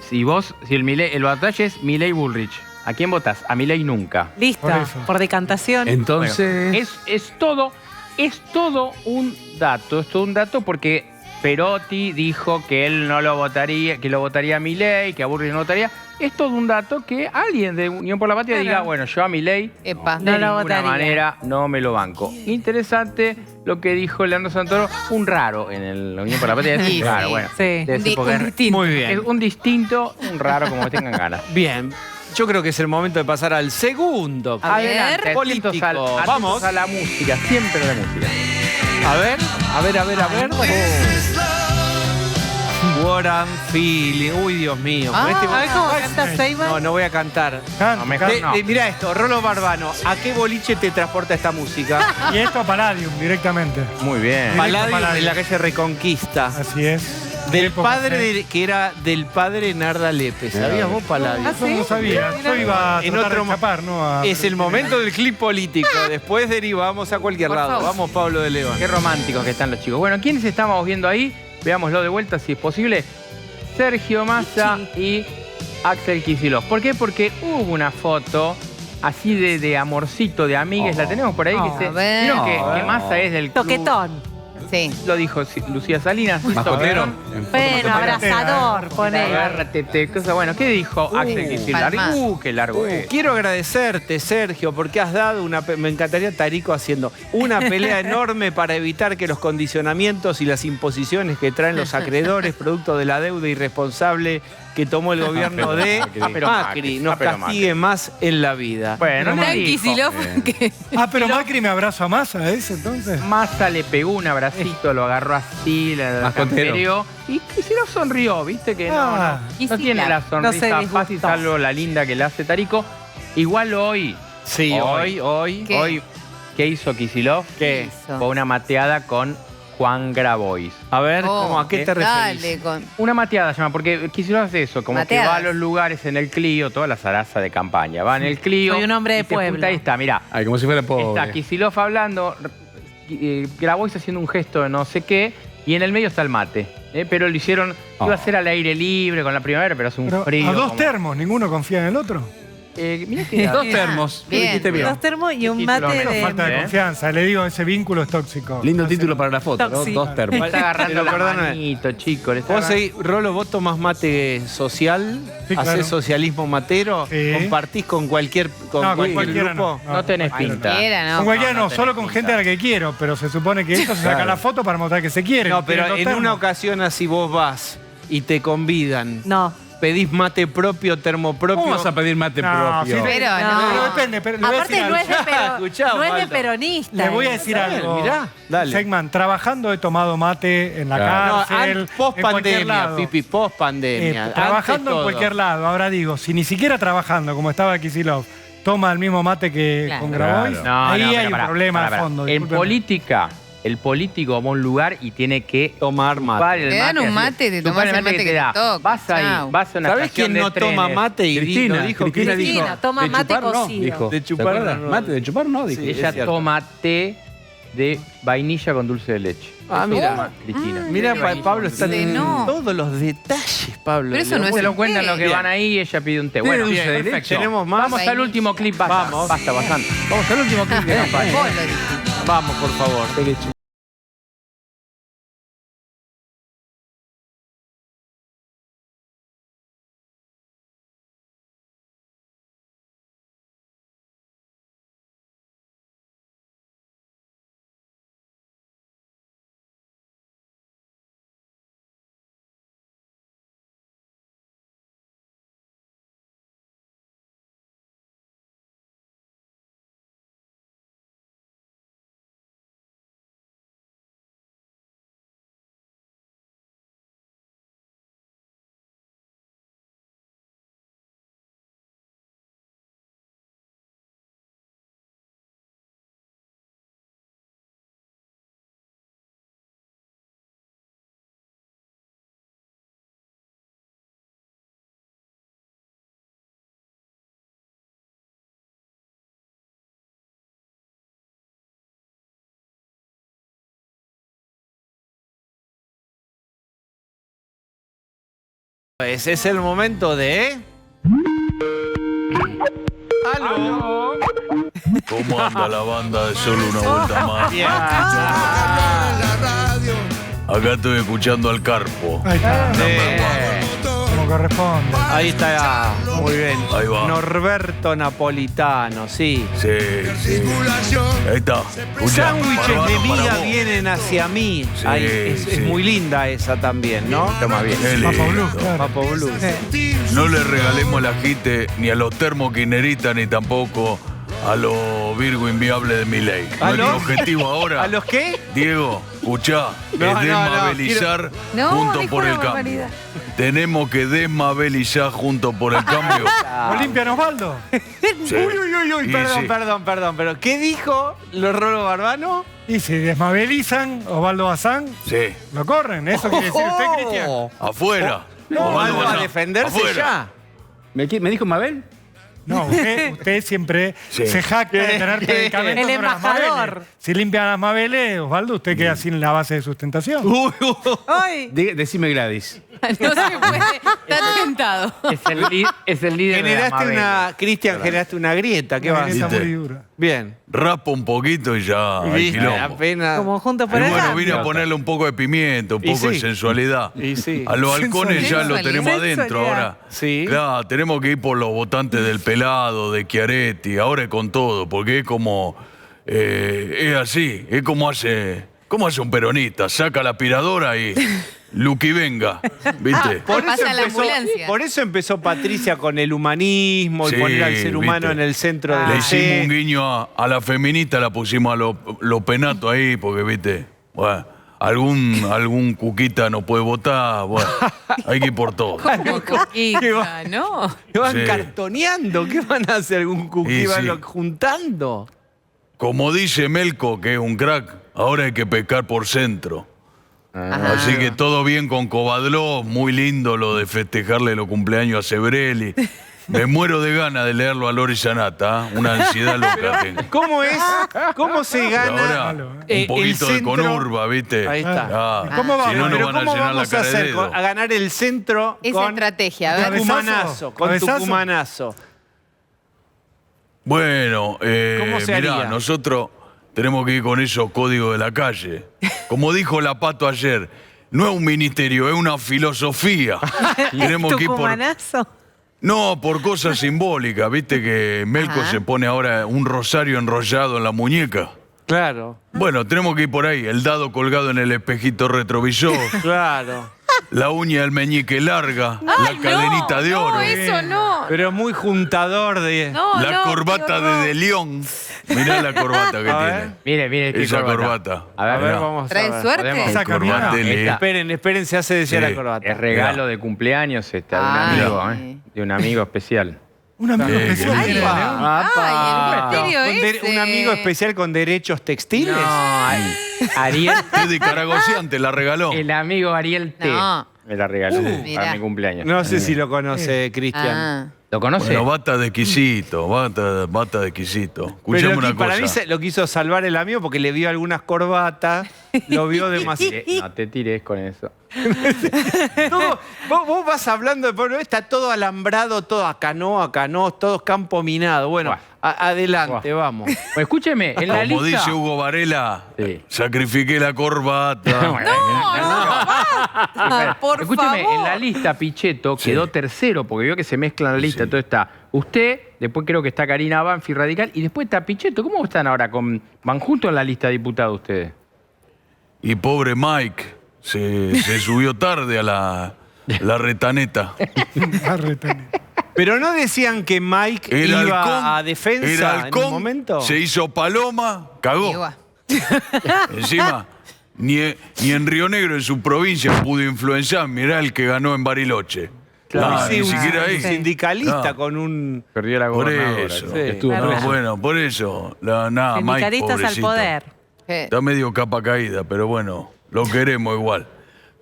si el balotaje es Milei Bullrich, ¿a quién votás? A Milei nunca. Listo, por decantación. Entonces... Bueno, es todo un dato, porque Perotti dijo que él no lo votaría, que lo votaría a Milei, que a Bullrich no votaría. Es todo un dato que alguien de Unión por la Patria diga, bueno, yo a Milei de ninguna manera no me lo banco. Interesante lo que dijo Leandro Santoro, un raro en la Unión por la Patria. Es un raro, bueno. Sí. Un distinto. Muy bien. Es un distinto, un raro, como tengan ganas. Bien. Yo creo que es el momento de pasar al segundo. Adelante, político. Vamos a la música, siempre la música. A ver. What I'm feeling. Uy, Dios mío. A ver cómo canta Seiban. No voy a cantar. Mirá esto, Rolo Barbano. ¿A qué boliche te transporta esta música? Y esto a Palladium directamente. Muy bien. Palladium en la calle Reconquista. Así es. Del padre, que era del padre Narda Lepe. ¿Sabías vos, Palladio? ¿Ah, sí? No sabía. Yo iba a tratar de escapar, ¿no? Es el momento del clip político. Después derivamos a cualquier lado. Vamos, Pablo de León. Qué románticos que están los chicos. Bueno, ¿quiénes estamos viendo ahí? Veámoslo de vuelta si es posible. Sergio Massa y Axel Kicillof. ¿Por qué? Porque hubo una foto así de amorcito, de amigues. La tenemos por ahí. Vieron que Massa es del club. Toquetón. Sí. Lo dijo Lucía Salinas. Mascotero. Bueno, abrazador, poné. Agárrate, cosa. Bueno, ¿qué dijo Axel Kicillof? Qué largo es. Quiero agradecerte, Sergio, porque has dado me encantaría Tarico haciendo una pelea enorme para evitar que los condicionamientos y las imposiciones que traen los acreedores, producto de la deuda irresponsable que tomó el gobierno de Macri, nos castigue más en la vida. Bueno, pero Macri me abrazó a Massa, ¿es entonces? Massa le pegó un abracito, lo agarró así, la camperió, y Kicillof sonrió, ¿viste? Que no tiene la sonrisa fácil, salvo la linda que le hace Tarico. Igual hoy. Sí, hoy. ¿Qué hizo Kicillof? ¿Qué? Fue una mateada con Juan Grabois. A ver, ¿a qué te referís? Una mateada llama, porque Kicillof hace eso, como que va a los lugares en el Clio, toda la zaraza de campaña, va en el Clio. Soy un hombre de pueblo. Ahí está, mirá. Ay, como si fuera pobre. Está Kicillof hablando, Grabois haciendo un gesto de no sé qué, y en el medio está el mate. Pero lo hicieron, iba a ser al aire libre con la primavera, pero hace un frío. A dos termos, ¿ninguno confía en el otro? Mirá que dos termos. Bien. Dos termos y un mate de... Falta de confianza. Le digo, ese vínculo es tóxico. Lindo título para la foto, ¿no? Dos termos. Está agarrando la manito, chico. Rolo, vos tomás mate social, hacés socialismo matero, compartís con cualquier grupo. No tenés pinta. Con cualquiera no, solo con gente a la que quiero, pero se supone que esto se saca la foto para mostrar que se quieren. No, pero en una ocasión así vos vas y te convidan. No. ¿Pedís mate propio, termo propio? ¿Cómo vas a pedir mate propio? Sí, pero depende. Aparte no es de peronista. Le voy a decir algo. Mirá, dale. Segman, trabajando he tomado mate en la cárcel, post-pandemia, Pipi, post-pandemia. Trabajando en cualquier lado. Ahora digo, si ni siquiera trabajando, como estaba Kicillof, toma el mismo mate que con Grabois, ahí hay un problema de fondo. En política... El político va a un lugar y tiene que tomar mate. Te dan un mate, te tomas el mate que te da. Vas ahí, vas a una ¿sabés quién no toma mate? Y Cristina dijo. Cristina toma mate cocido. De chupar no. Mate de chupar no, dijo. Ella toma té de vainilla con dulce de leche. Mira. Cristina. Mira, Pablo está en todos los detalles, Pablo. Pero eso no es se lo cuentan los que van ahí y ella pide un té. Bueno, tenemos más. Vamos al último clip. Basta, bastante. Vamos al último clip de campaña. Vamos, por favor. Ese es el momento de... ¡Aló! ¿Cómo anda la banda de Solo una vuelta más? Bien. Acá estoy escuchando al Carpo. Ahí está. Como corresponde. Ahí está, muy bien. Ahí va. Norberto Napolitano, sí. Sí. Ahí está. Sándwiches de miga vienen hacia mí. Sí, ahí, es muy linda esa también, ¿no? Toma bien. Papo Blues, claro. Papo Blues. No le regalemos la jite ni a los termoquineristas ni tampoco a los Virgo inviables de Milei. Nuestro objetivo ahora... ¿A los qué? Diego, escuchá, es desmabelizar juntos por el cambio. Tenemos que desmabelizar juntos por el cambio. ¿Lo limpian Osvaldo? Sí. Uy, perdón, pero ¿qué dijo los Rolo Barbano? Y si desmabelizan Osvaldo Bazán, Sí. lo corren. ¿Eso quiere decir usted, Cristian? Afuera. Osvaldo va a Bazán, defenderse afuera. ya. ¿Me dijo Mabel? No, usted siempre se jacta de tener predicamentos El sobre las embajador. Mabeles. Si limpian las Mabeles, Osvaldo, usted queda sin la base de sustentación. Decime Gladys. No se puede, está tentado. Es el líder de las Mabeles. Cristian, generaste una grieta. ¿Qué Una vas a grieta hacer? muy dura. Bien. Raspa un poquito y ya hay Viste, quilombo. apenas. Como juntos por Y el bueno, cambio. vine a ponerle un poco de pimiento, un Y poco de sí. sensualidad. Y sí. A los halcones ya lo tenemos adentro Sensualidad. ahora. Sí. Claro, tenemos que ir por los votantes del Pelado, de Chiaretti, ahora es con todo, porque es como... es así, es como hace un peronista, saca la aspiradora y... Luqui venga, ¿viste? Pasa la ambulancia. Por eso empezó Patricia con el humanismo y Sí, poner al ser humano ¿viste? en el centro de Le la hicimos un guiño a la feminista, la pusimos a los penatos ahí, porque, viste, bueno, algún cuquita no puede votar, bueno, hay que ir por todo. Como coquita, ¿no? ¿Qué van Sí. cartoneando? ¿Qué van a hacer? ¿Algún cookie? Y ¿Van sí. juntando? Como dice Melco, que es un crack, ahora hay que pescar por centro. Así que todo bien con Kovadlov, muy lindo lo de festejarle los cumpleaños a Sebrelli. Me muero de ganas de leerlo a Lori Sanata, una ansiedad loca tengo. ¿Cómo es? ¿Cómo se Y gana ahora, el un poquito de centro? conurba, ¿viste? Ahí está. Ah, ¿Cómo va? si no, nos Pero van a ¿cómo llenar la vamos a cara de hacer dedo. a ganar el centro Esa con estrategia, a ver. Tucumanazo? Con ¿Cabezazo? Tucumanazo. Bueno, ¿Cómo se haría? mirá, nosotros tenemos que ir con esos códigos de la calle. Como dijo la Pato ayer, no es un ministerio, es una filosofía. Tenemos que ir por... Tucumanazo. No, por cosas simbólicas. Viste que Melco se pone ahora un rosario enrollado en la muñeca. Claro. Bueno, tenemos que ir por ahí. El dado colgado en el espejito retrovisor. Claro. La uña del meñique larga. Ay, la cadenita de oro. No, eso no. Pero muy juntador de... No, la no, corbata qué horror. de León. Mirá la corbata que A tiene. ver. Mire, qué Esa corbata. corbata. A ver, Mirá. Vamos a ¿Trae ver. suerte? Podemos- Esa camioneta. Corbatele. Esperen, se hace decir Sí. la corbata. Es regalo de cumpleaños de un amigo, de un amigo especial. Un amigo Sí, especial. qué que lindo. era León. Ay, el misterio ese. ¿Un amigo especial con derechos textiles? Ariel, Es de Caragonciante, la regaló. el amigo Ariel T. No. Me la regaló Mirá. para mi cumpleaños. No sé si lo conoce, Cristian. Ah. ¿Lo conoce? Bueno, bata de exquisito, bata de exquisito. Pero Escuchame una para mí cosa. lo quiso salvar el amigo porque le vio algunas corbatas, lo vio demasiado. No te tires con eso. Vos vas hablando de pueblo, está todo alambrado, todo acá no, todo es campo minado. Bueno, adelante, vamos. Pues escúcheme, en la Como lista... dice Hugo Varela, Sí. sacrifiqué la corbata. Por Escúcheme, favor. en la lista Pichetto quedó tercero, porque vio que se mezcla la lista, todo está usted, después creo que está Karina Banfi, Radical, y después está Pichetto. ¿Cómo están ahora? ¿Van juntos en la lista de diputados ustedes? Y pobre Mike, se subió tarde a la retaneta. Pero no decían que Mike El iba halcón, a defensa el en halcón un momento. se hizo paloma, cagó. Igual. Encima, ni en Río Negro, en su provincia, pudo influenciar. Mirá el que ganó en Bariloche. Claro, Ah, sí, ni un siquiera ahí. sindicalista No. con un... Perdió la Por gobernadora. eso. creo que estuvo No, preso. bueno, por eso. Nada, Mike, Sindicalistas al pobrecito. poder. Está medio capa caída, pero bueno, lo queremos igual.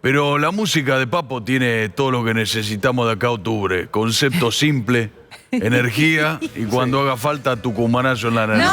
Pero la música de Papo tiene todo lo que necesitamos de acá a octubre. Concepto simple, energía y cuando haga falta tucumanazo en la nariz.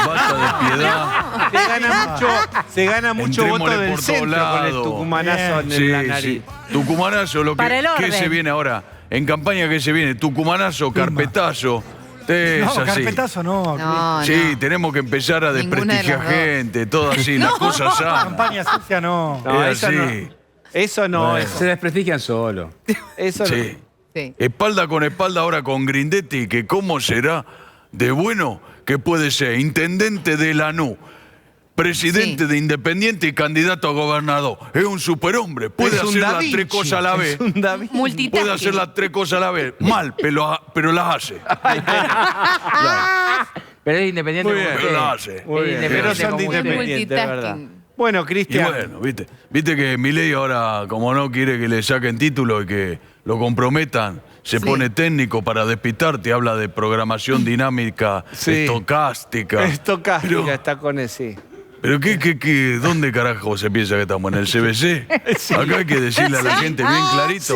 Basta de piedad. Se gana mucho voto Entrémosle del por todos centro con el lados. tucumanazo en Sí, la nariz. sí. Tucumanazo, lo Para el que orden. se viene ahora. En campaña, ¿qué se viene? Tucumanazo, carpetazo. Es No, así. carpetazo no. No, Sí, tenemos que empezar a Ninguna de desprestigiar las dos. gente, todo así, las cosas sanas. Campaña sucia no. No, Es eso así. no. Eso no, Bueno. Se desprestigian solo. eso Sí. Sí. Espalda con espalda ahora con Grindetti, que cómo será de bueno que puede ser intendente de Lanús, presidente de Independiente y candidato a gobernador. Es un superhombre, puede Es un hacer Da las Vinci, tres cosas a la vez. es un Da Vinci. Multitasking. Puede hacer las tres cosas a la vez. Mal, pero las hace. Pero es independiente. Muy bien. como Pero lo usted. hace. Muy bien, pero son como usted. independientes, de verdad. Bueno, Y Cristian. bueno, viste que Milei ahora, como no quiere que le saquen título y que lo comprometan, se pone técnico para despistarte, habla de programación dinámica, Sí. estocástica. Estocástica está con ese. Pero ¿dónde carajo se piensa que estamos? ¿En el CBC? Acá hay que decirle a la gente bien clarito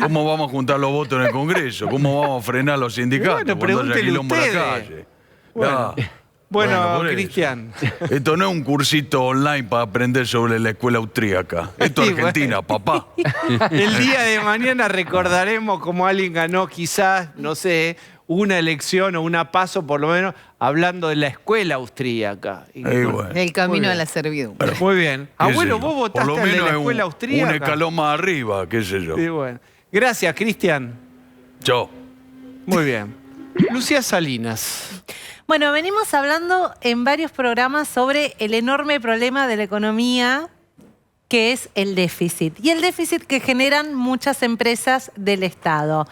cómo vamos a juntar los votos en el Congreso, cómo vamos a frenar los sindicatos Bueno, cuando haya pregúntele quilombo en la ustedes. calle. Bueno. Ya. Bueno, por eso. Cristian. Esto no es un cursito online para aprender sobre la escuela austríaca. Esto es Sí, Argentina, papá. El día de mañana recordaremos cómo alguien ganó quizás, no sé, una elección o una paso por lo menos, hablando de la escuela austríaca. Bueno. El camino a la servidumbre. Muy bien. ¿Qué sé Abuelo, yo? vos votaste Por lo al de menos la es escuela un austríaca. escalón más arriba, qué sé yo. Sí, bueno. Gracias, Cristian. Chao. Muy bien. Lucía Salinas. Bueno, venimos hablando en varios programas sobre el enorme problema de la economía, que es el déficit. Y el déficit que generan muchas empresas del Estado.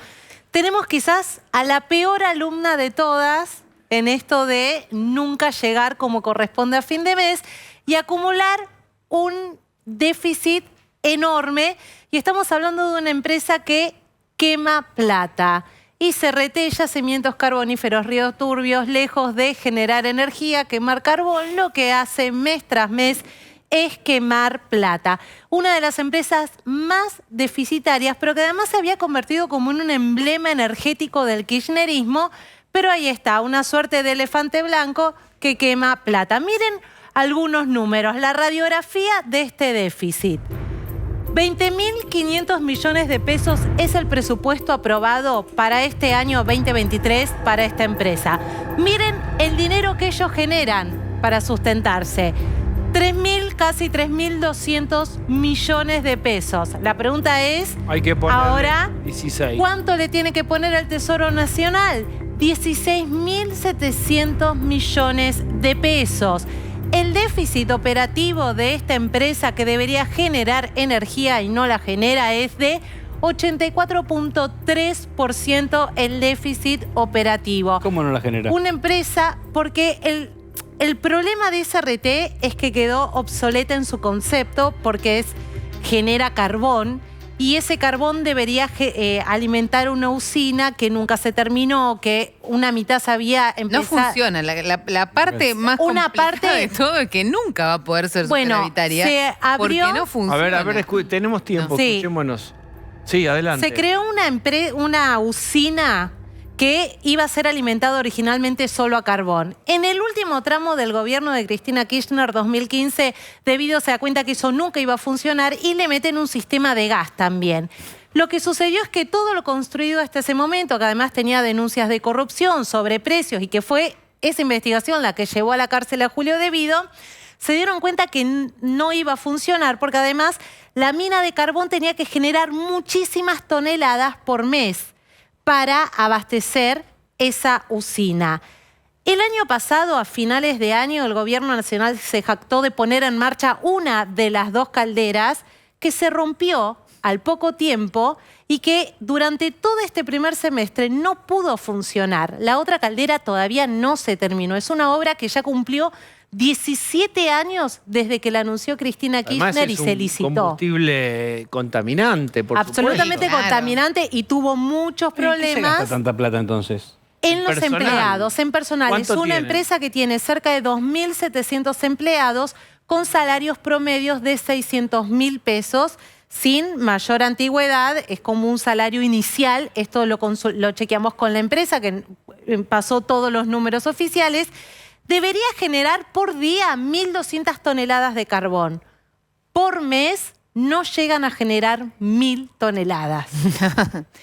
Tenemos quizás a la peor alumna de todas en esto de nunca llegar como corresponde a fin de mes y acumular un déficit enorme. Y estamos hablando de una empresa que quema plata. ICRT, Yacimientos Carboníferos Río Turbios, lejos de generar energía, quemar carbón, lo que hace mes tras mes es quemar plata. Una de las empresas más deficitarias, pero que además se había convertido como en un emblema energético del kirchnerismo, pero ahí está, una suerte de elefante blanco que quema plata. Miren algunos números, la radiografía de este déficit. 20.500 millones de pesos es el presupuesto aprobado para este año 2023 para esta empresa. Miren el dinero que ellos generan para sustentarse. Casi 3.200 millones de pesos. La pregunta es, Hay que ponerle ahora, 16. ¿cuánto le tiene que poner el Tesoro Nacional? 16.700 millones de pesos. El déficit operativo de esta empresa que debería generar energía y no la genera es de 84.3% el déficit operativo. ¿Cómo no la genera? Una empresa, porque el problema de ICRT es que quedó obsoleta en su concepto porque genera carbón y ese carbón debería alimentar una usina que nunca se terminó, que una mitad se había empezado. No funciona. La parte más complicada de todo es que nunca va a poder ser superavitaria. Se abrió. Porque no funciona. A ver, tenemos tiempo, Sí. escuchémonos. Sí, adelante. Se creó una usina que iba a ser alimentada originalmente solo a carbón. En el último tramo del gobierno de Cristina Kirchner 2015, Debido se da cuenta que eso nunca iba a funcionar y le meten un sistema de gas también. Lo que sucedió es que todo lo construido hasta ese momento, que además tenía denuncias de corrupción, sobreprecios y que fue esa investigación la que llevó a la cárcel a Julio Debido, se dieron cuenta que no iba a funcionar porque además la mina de carbón tenía que generar muchísimas toneladas por mes para abastecer esa usina. El año pasado, a finales de año, el gobierno nacional se jactó de poner en marcha una de las dos calderas que se rompió al poco tiempo y que durante todo este primer semestre no pudo funcionar. La otra caldera todavía no se terminó. Es una obra que ya cumplió 17 años desde que la anunció Cristina Kirchner y se licitó. Combustible contaminante, por absolutamente supuesto. contaminante y tuvo muchos problemas. ¿En qué se gasta tanta plata entonces? En los personal. empleados, en personal. Es ¿Cuánto una tiene? empresa que tiene cerca de 2.700 empleados con salarios promedios de 600.000 pesos sin mayor antigüedad. Es como un salario inicial. Esto lo chequeamos con la empresa que pasó todos los números oficiales. Debería generar por día 1.200 toneladas de carbón. Por mes no llegan a generar 1.000 toneladas.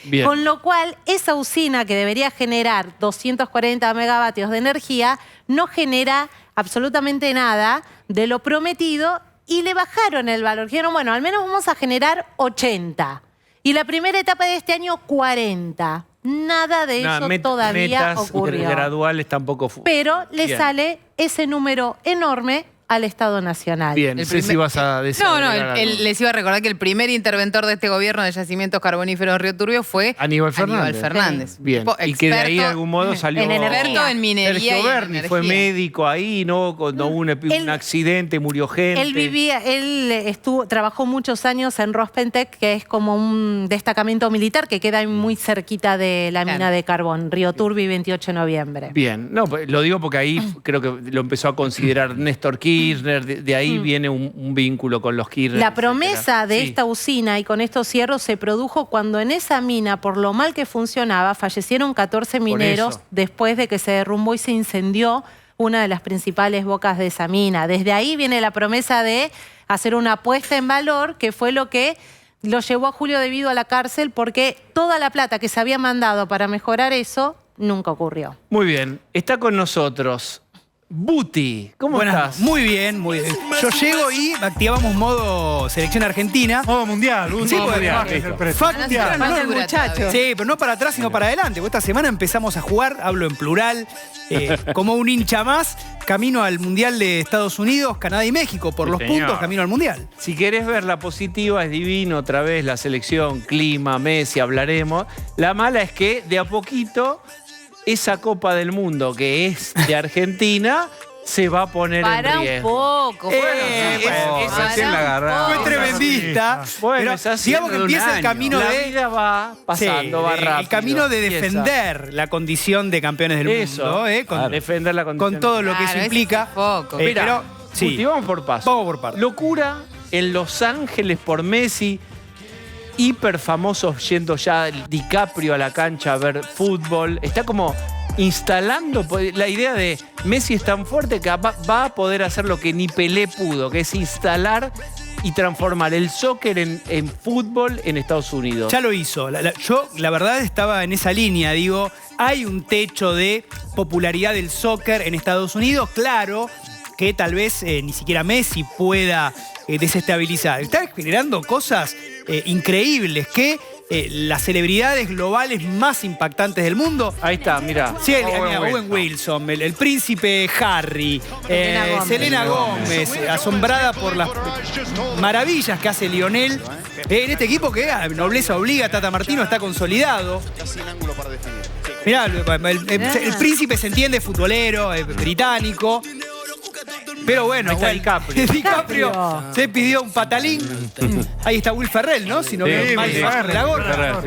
Bien. Con lo cual, esa usina que debería generar 240 megavatios de energía no genera absolutamente nada de lo prometido y le bajaron el valor. Dijeron, bueno, al menos vamos a generar 80. Y la primera etapa de este año, 40. Nada de eso todavía metas ocurrió. graduales tampoco. Pero le Bien. sale ese número enorme al Estado Nacional. Bien, no sé si vas a decir. No, les iba a recordar que el primer interventor de este gobierno de yacimientos carboníferos Río Turbio fue Aníbal Fernández. Sí. Bien, y que de ahí de algún modo salió... Experto en minería Sergio Berni fue médico ahí, ¿no? Cuando hubo un accidente, murió gente. Él trabajó muchos años en Rospentec, que es como un destacamento militar que queda muy cerquita de la mina de carbón, Río Turbio y 28 de noviembre. Bien, no, lo digo porque ahí creo que lo empezó a considerar Néstor Kirchner, de ahí viene un vínculo con los Kirchner. La promesa de esta usina, y con esto cierro, se produjo cuando en esa mina, por lo mal que funcionaba, fallecieron 14 mineros después de que se derrumbó y se incendió una de las principales bocas de esa mina. Desde ahí viene la promesa de hacer una puesta en valor, que fue lo que lo llevó a Julio De Vido a la cárcel, porque toda la plata que se había mandado para mejorar eso nunca ocurrió. Muy bien, está con nosotros Buti. ¿Cómo estás? Muy bien, muy bien. Yo llego y activamos modo selección argentina. Modo mundial. Sí, modo mundial. Muchachos. Sí, pero no para atrás, sino para adelante. Esta semana empezamos a jugar, hablo en plural, como un hincha más, camino al Mundial de Estados Unidos, Canadá y México. Por los puntos, camino al Mundial. Si querés ver la positiva, es divino otra vez la selección, clima, Messi, hablaremos. La mala es que de a poquito esa Copa del Mundo que es de Argentina se va a poner en riesgo. Para un poco. Fue tremendista. Bueno, digamos que empieza el camino la vida va pasando, va rápido. El camino de defender la condición de campeones del mundo. Defender la condición. Con todo lo que eso implica. Mira, vamos por paso. Vamos por partes. Locura en Los Ángeles por Messi. Hiper famosos yendo ya DiCaprio a la cancha a ver fútbol. Está como instalando la idea de Messi es tan fuerte que va a poder hacer lo que ni Pelé pudo, que es instalar y transformar el soccer en fútbol en Estados Unidos. Ya lo hizo. Yo, la verdad, estaba en esa línea. Digo, hay un techo de popularidad del soccer en Estados Unidos. Claro que tal vez ni siquiera Messi pueda desestabilizar. Está generando cosas increíbles que las celebridades globales más impactantes del mundo. Ahí está, mira. Sí, Owen Wilson, el príncipe Harry, Selena Gómez, asombrada por las maravillas que hace Lionel. En este equipo que nobleza obliga, Tata Martino está consolidado. Mirá, el príncipe se entiende, futbolero, británico. Pero bueno, DiCaprio se pidió un patalín. Ahí está Will Ferrell, ¿no? Si no veo mal la gorra.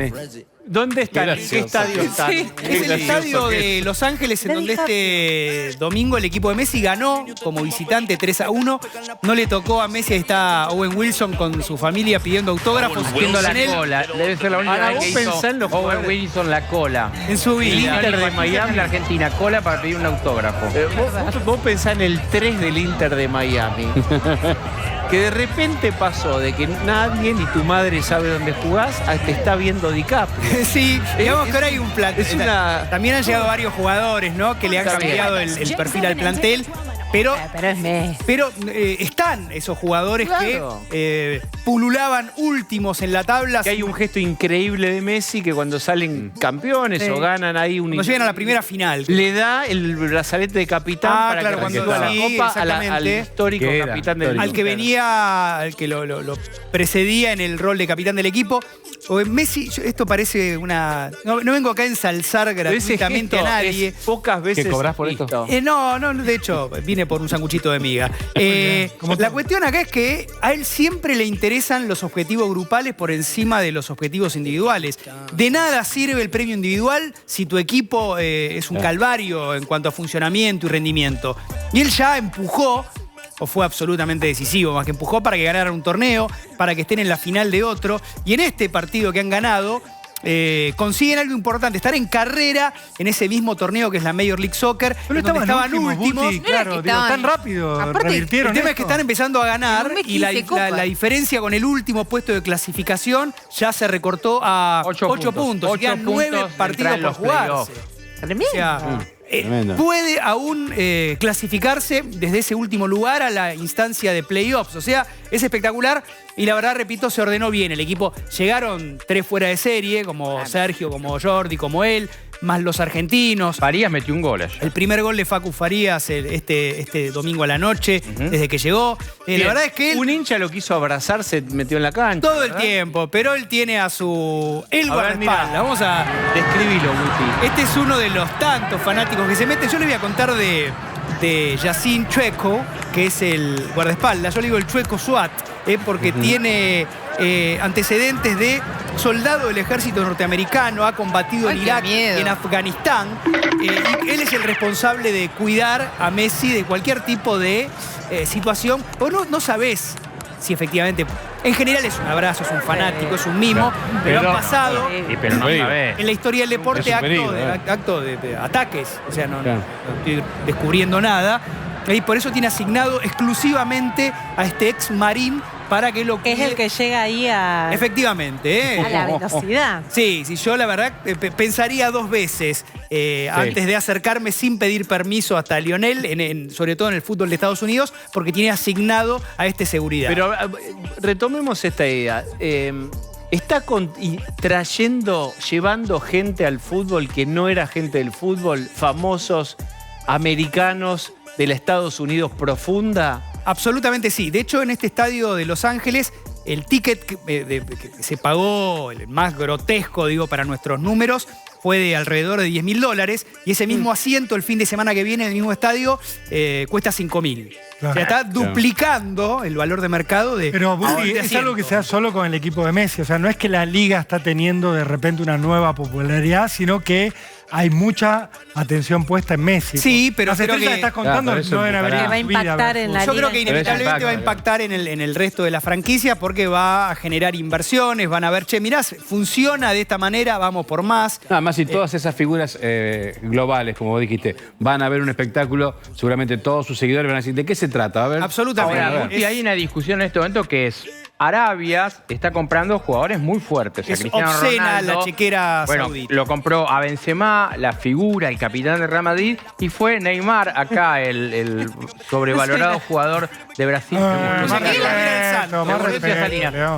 ¿Dónde están? ¿En qué estadio están? Sí, es el estadio de Los Ángeles, en donde este domingo el equipo de Messi ganó como visitante 3-1. No le tocó a Messi, ahí está Owen Wilson con su familia pidiendo autógrafos. La cola. Debe ser la única vez que hizo Owen Wilson la cola. En su vida. El Inter de Miami, la Argentina, cola para pedir un autógrafo. Vos pensás en el 3 del Inter de Miami. Que de repente pasó de que nadie ni tu madre sabe dónde jugás a te está viendo DiCaprio. Sí, digamos que ahora hay un plantel. También han llegado varios jugadores, ¿no? Que le han cambiado el perfil al plantel. Pero están esos jugadores que pululaban últimos en la tabla. Que hay un gesto increíble de Messi que cuando salen campeones o ganan ahí cuando llegan a la primera final. Le da el brazalete de capitán para que cuando suba la copa al histórico capitán del al que venía, al que lo precedía en el rol de capitán del equipo. O Messi, esto parece una... No vengo acá a ensalzar gratuitamente a nadie. Pocas veces... ¿Que cobrás por esto? No, de hecho, vine por un sanguchito de miga. La cuestión acá es que a él siempre le interesan los objetivos grupales por encima de los objetivos individuales. De nada sirve el premio individual si tu equipo es un calvario en cuanto a funcionamiento y rendimiento. Y él ya empujó, o fue absolutamente decisivo, más que empujó para que ganaran un torneo, para que estén en la final de otro. Y en este partido que han ganado, consiguen algo importante, estar en carrera en ese mismo torneo que es la Major League Soccer, pero donde estaban últimos. Buti, claro, tan rápido revirtieron. El tema es que están empezando a ganar y la diferencia con el último puesto de clasificación ya se recortó a 8 puntos. Quedan 9 partidos por jugarse. Tremendo. O sea, puede aún clasificarse desde ese último lugar a la instancia de playoffs. O sea, es espectacular y la verdad, repito, se ordenó bien. El equipo llegaron 3 fuera de serie, como Sergio, como Jordi, como él. más los argentinos. Farías metió un gol ayer. El primer gol de Facu Farías este domingo a la noche, desde que llegó. La verdad es que él... Un hincha lo quiso abrazar, se metió en la cancha. Todo el tiempo, pero él tiene a su... El guardaespaldas. Vamos a... Describilo, Guti. Este es uno de los tantos fanáticos que se meten. Yo les voy a contar de Yacine Chueco, que es el guardaespaldas. Yo le digo el Chueco SWAT, porque tiene antecedentes de soldado del ejército norteamericano, ha combatido en Irak y en Afganistán. Y él es el responsable de cuidar a Messi de cualquier tipo de situación. Vos no sabés si efectivamente... En general es un abrazo, es un fanático, es un mimo, pero han pasado pero no sabés. en la historia del deporte acto de ataques. O sea, no estoy descubriendo nada. Y por eso tiene asignado exclusivamente a este ex marín para que lo cuide. Es el que llega ahí a... Efectivamente. A la velocidad. Sí, yo la verdad pensaría dos veces antes de acercarme sin pedir permiso hasta Lionel, sobre todo en el fútbol de Estados Unidos, porque tiene asignado a este seguridad. Pero retomemos esta idea. ¿Está llevando gente al fútbol que no era gente del fútbol, famosos americanos de los Estados Unidos profunda? Absolutamente sí. De hecho, en este estadio de Los Ángeles, el ticket que se pagó, el más grotesco, digo, para nuestros números, fue de alrededor de $10.000. Y ese mismo asiento el fin de semana que viene en el mismo estadio cuesta $5.000. Claro. O sea, está duplicando el valor de mercado de... Pero es algo que se da solo con el equipo de Messi. O sea, no es que la liga está teniendo de repente una nueva popularidad, sino que hay mucha atención puesta en Messi. Sí, pero las estrellas que estás contando no deben haber... Va a impactar en la liga. Yo creo que inevitablemente va a impactar en el resto de la franquicia porque va a generar inversiones, van a ver, che, mirá, funciona de esta manera, vamos por más. Nada más, si todas esas figuras globales, como vos dijiste, van a ver un espectáculo, seguramente todos sus seguidores van a decir, ¿de qué se trata? A ver. Absolutamente. Ahora, y hay una discusión en este momento que es... Arabia está comprando jugadores muy fuertes. Es Cristiano obscena Ronaldo, la chequera saudita. Lo compró a Benzema, la figura, el capitán del Real Madrid, y fue Neymar acá, el sobrevalorado jugador de Brasil.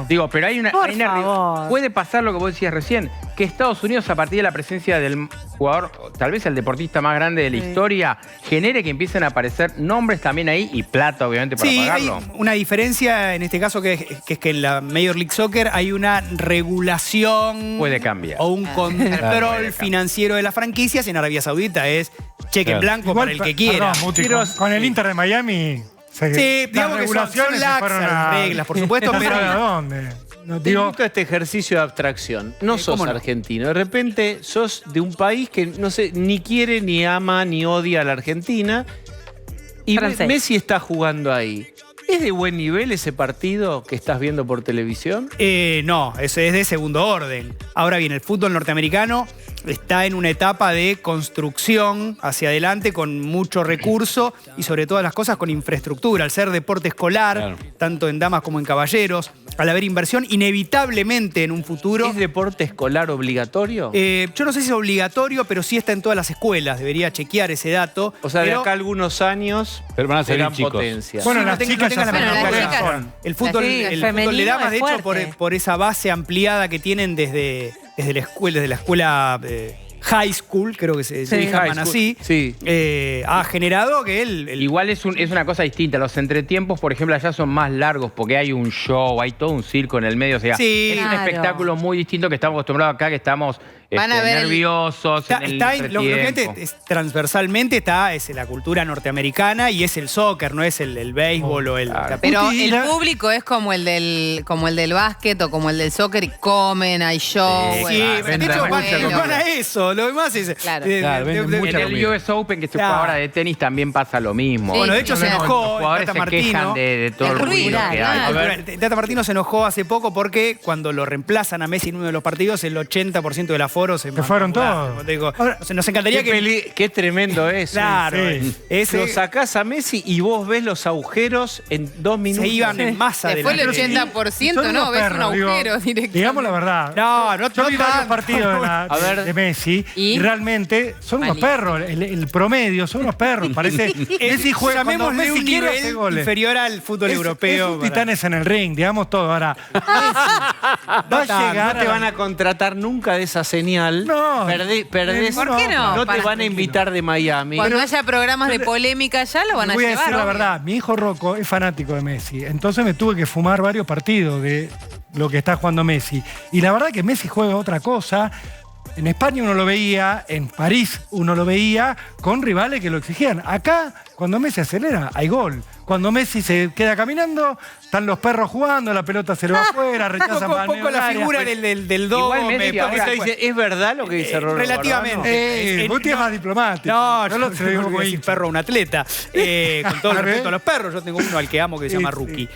Digo, pero hay una puede pasar lo que vos decías recién, que Estados Unidos, a partir de la presencia del jugador, tal vez el deportista más grande de la historia, genere que empiecen a aparecer nombres también ahí y plata, obviamente, para pagarlo. Hay una diferencia en este caso que es que en la Major League Soccer hay una regulación... Puede cambiar. O un control financiero de las franquicias. En Arabia Saudita es cheque en blanco para el que quiera. Con el Inter de Miami... Sí, digamos que son laxas las reglas, por supuesto, pero... ¿A dónde? Te invito a este ejercicio de abstracción. No sos argentino. De repente sos de un país que no sé, ni quiere, ni ama, ni odia a la Argentina. Y Messi está jugando ahí. ¿Es de buen nivel ese partido que estás viendo por televisión? No, ese es de segundo orden. Ahora bien, el fútbol norteamericano está en una etapa de construcción hacia adelante con mucho recurso y sobre todas las cosas con infraestructura. Al ser deporte escolar, tanto en damas como en caballeros, al haber inversión, inevitablemente en un futuro... ¿Es deporte escolar obligatorio? Yo no sé si es obligatorio, pero sí está en todas las escuelas. Debería chequear ese dato. O sea, de acá a algunos años van a salir chicos. Potencia. Bueno, las chicas ya el fútbol de damas, de hecho, por esa base ampliada que tienen desde la escuela high school, creo que se llaman así, ha generado que Igual es una cosa distinta. Los entretiempos, por ejemplo, allá son más largos porque hay un show, hay todo un circo en el medio. O sea, es un espectáculo muy distinto que estamos acostumbrados acá, que estamos nerviosos. Transversalmente es la cultura norteamericana y es el soccer, no es el béisbol o el... Pero el público es como el del básquet o como el del soccer y comen, hay show. De hecho, van a eso. Lo demás es... En el US Open que se juega ahora de tenis también pasa lo mismo. Bueno, de hecho se enojó Tata Martino. De todo el ruido que hay. Tata Martino se enojó hace poco porque cuando lo reemplazan a Messi en uno de los partidos, el 80% del aforo se fueron todos. Nos encantaría Qué tremendo eso. Claro. Lo sacás a Messi y vos ves los agujeros en 2 minutos. Se iban en masa. Fue el 80%, ¿no? Ves un agujero directo. Digamos la verdad. Yo vi varios partidos de Messi y realmente son unos perros. El promedio son unos perros. Parece Messi juega cuando Messi quiere hacer goles. Inferior al fútbol europeo. Es un titanes en el ring, digamos todo. Ahora, No te van a contratar nunca de esa señal. No. Perdés. ¿Por qué no? No te van a invitar de Miami. Cuando haya programas de polémica ya lo van a llevar. Voy a decir la obvio. verdad, mi hijo Rocco es fanático de Messi, entonces me tuve que fumar varios partidos de lo que está jugando Messi. Y la verdad que Messi juega otra cosa. En España uno lo veía, en París uno lo veía con rivales que lo exigían. Acá, cuando Messi acelera, hay gol. Cuando Messi se queda caminando, están los perros jugando, la pelota se le va afuera, rechazan un poco la figura del dogo. ¿Es verdad lo que dice Roberto? Relativamente. Vos tienes más diplomático. No, yo no lo digo como decir perro a un atleta. Con todo el respeto a los perros, yo tengo uno al que amo que se llama Rookie.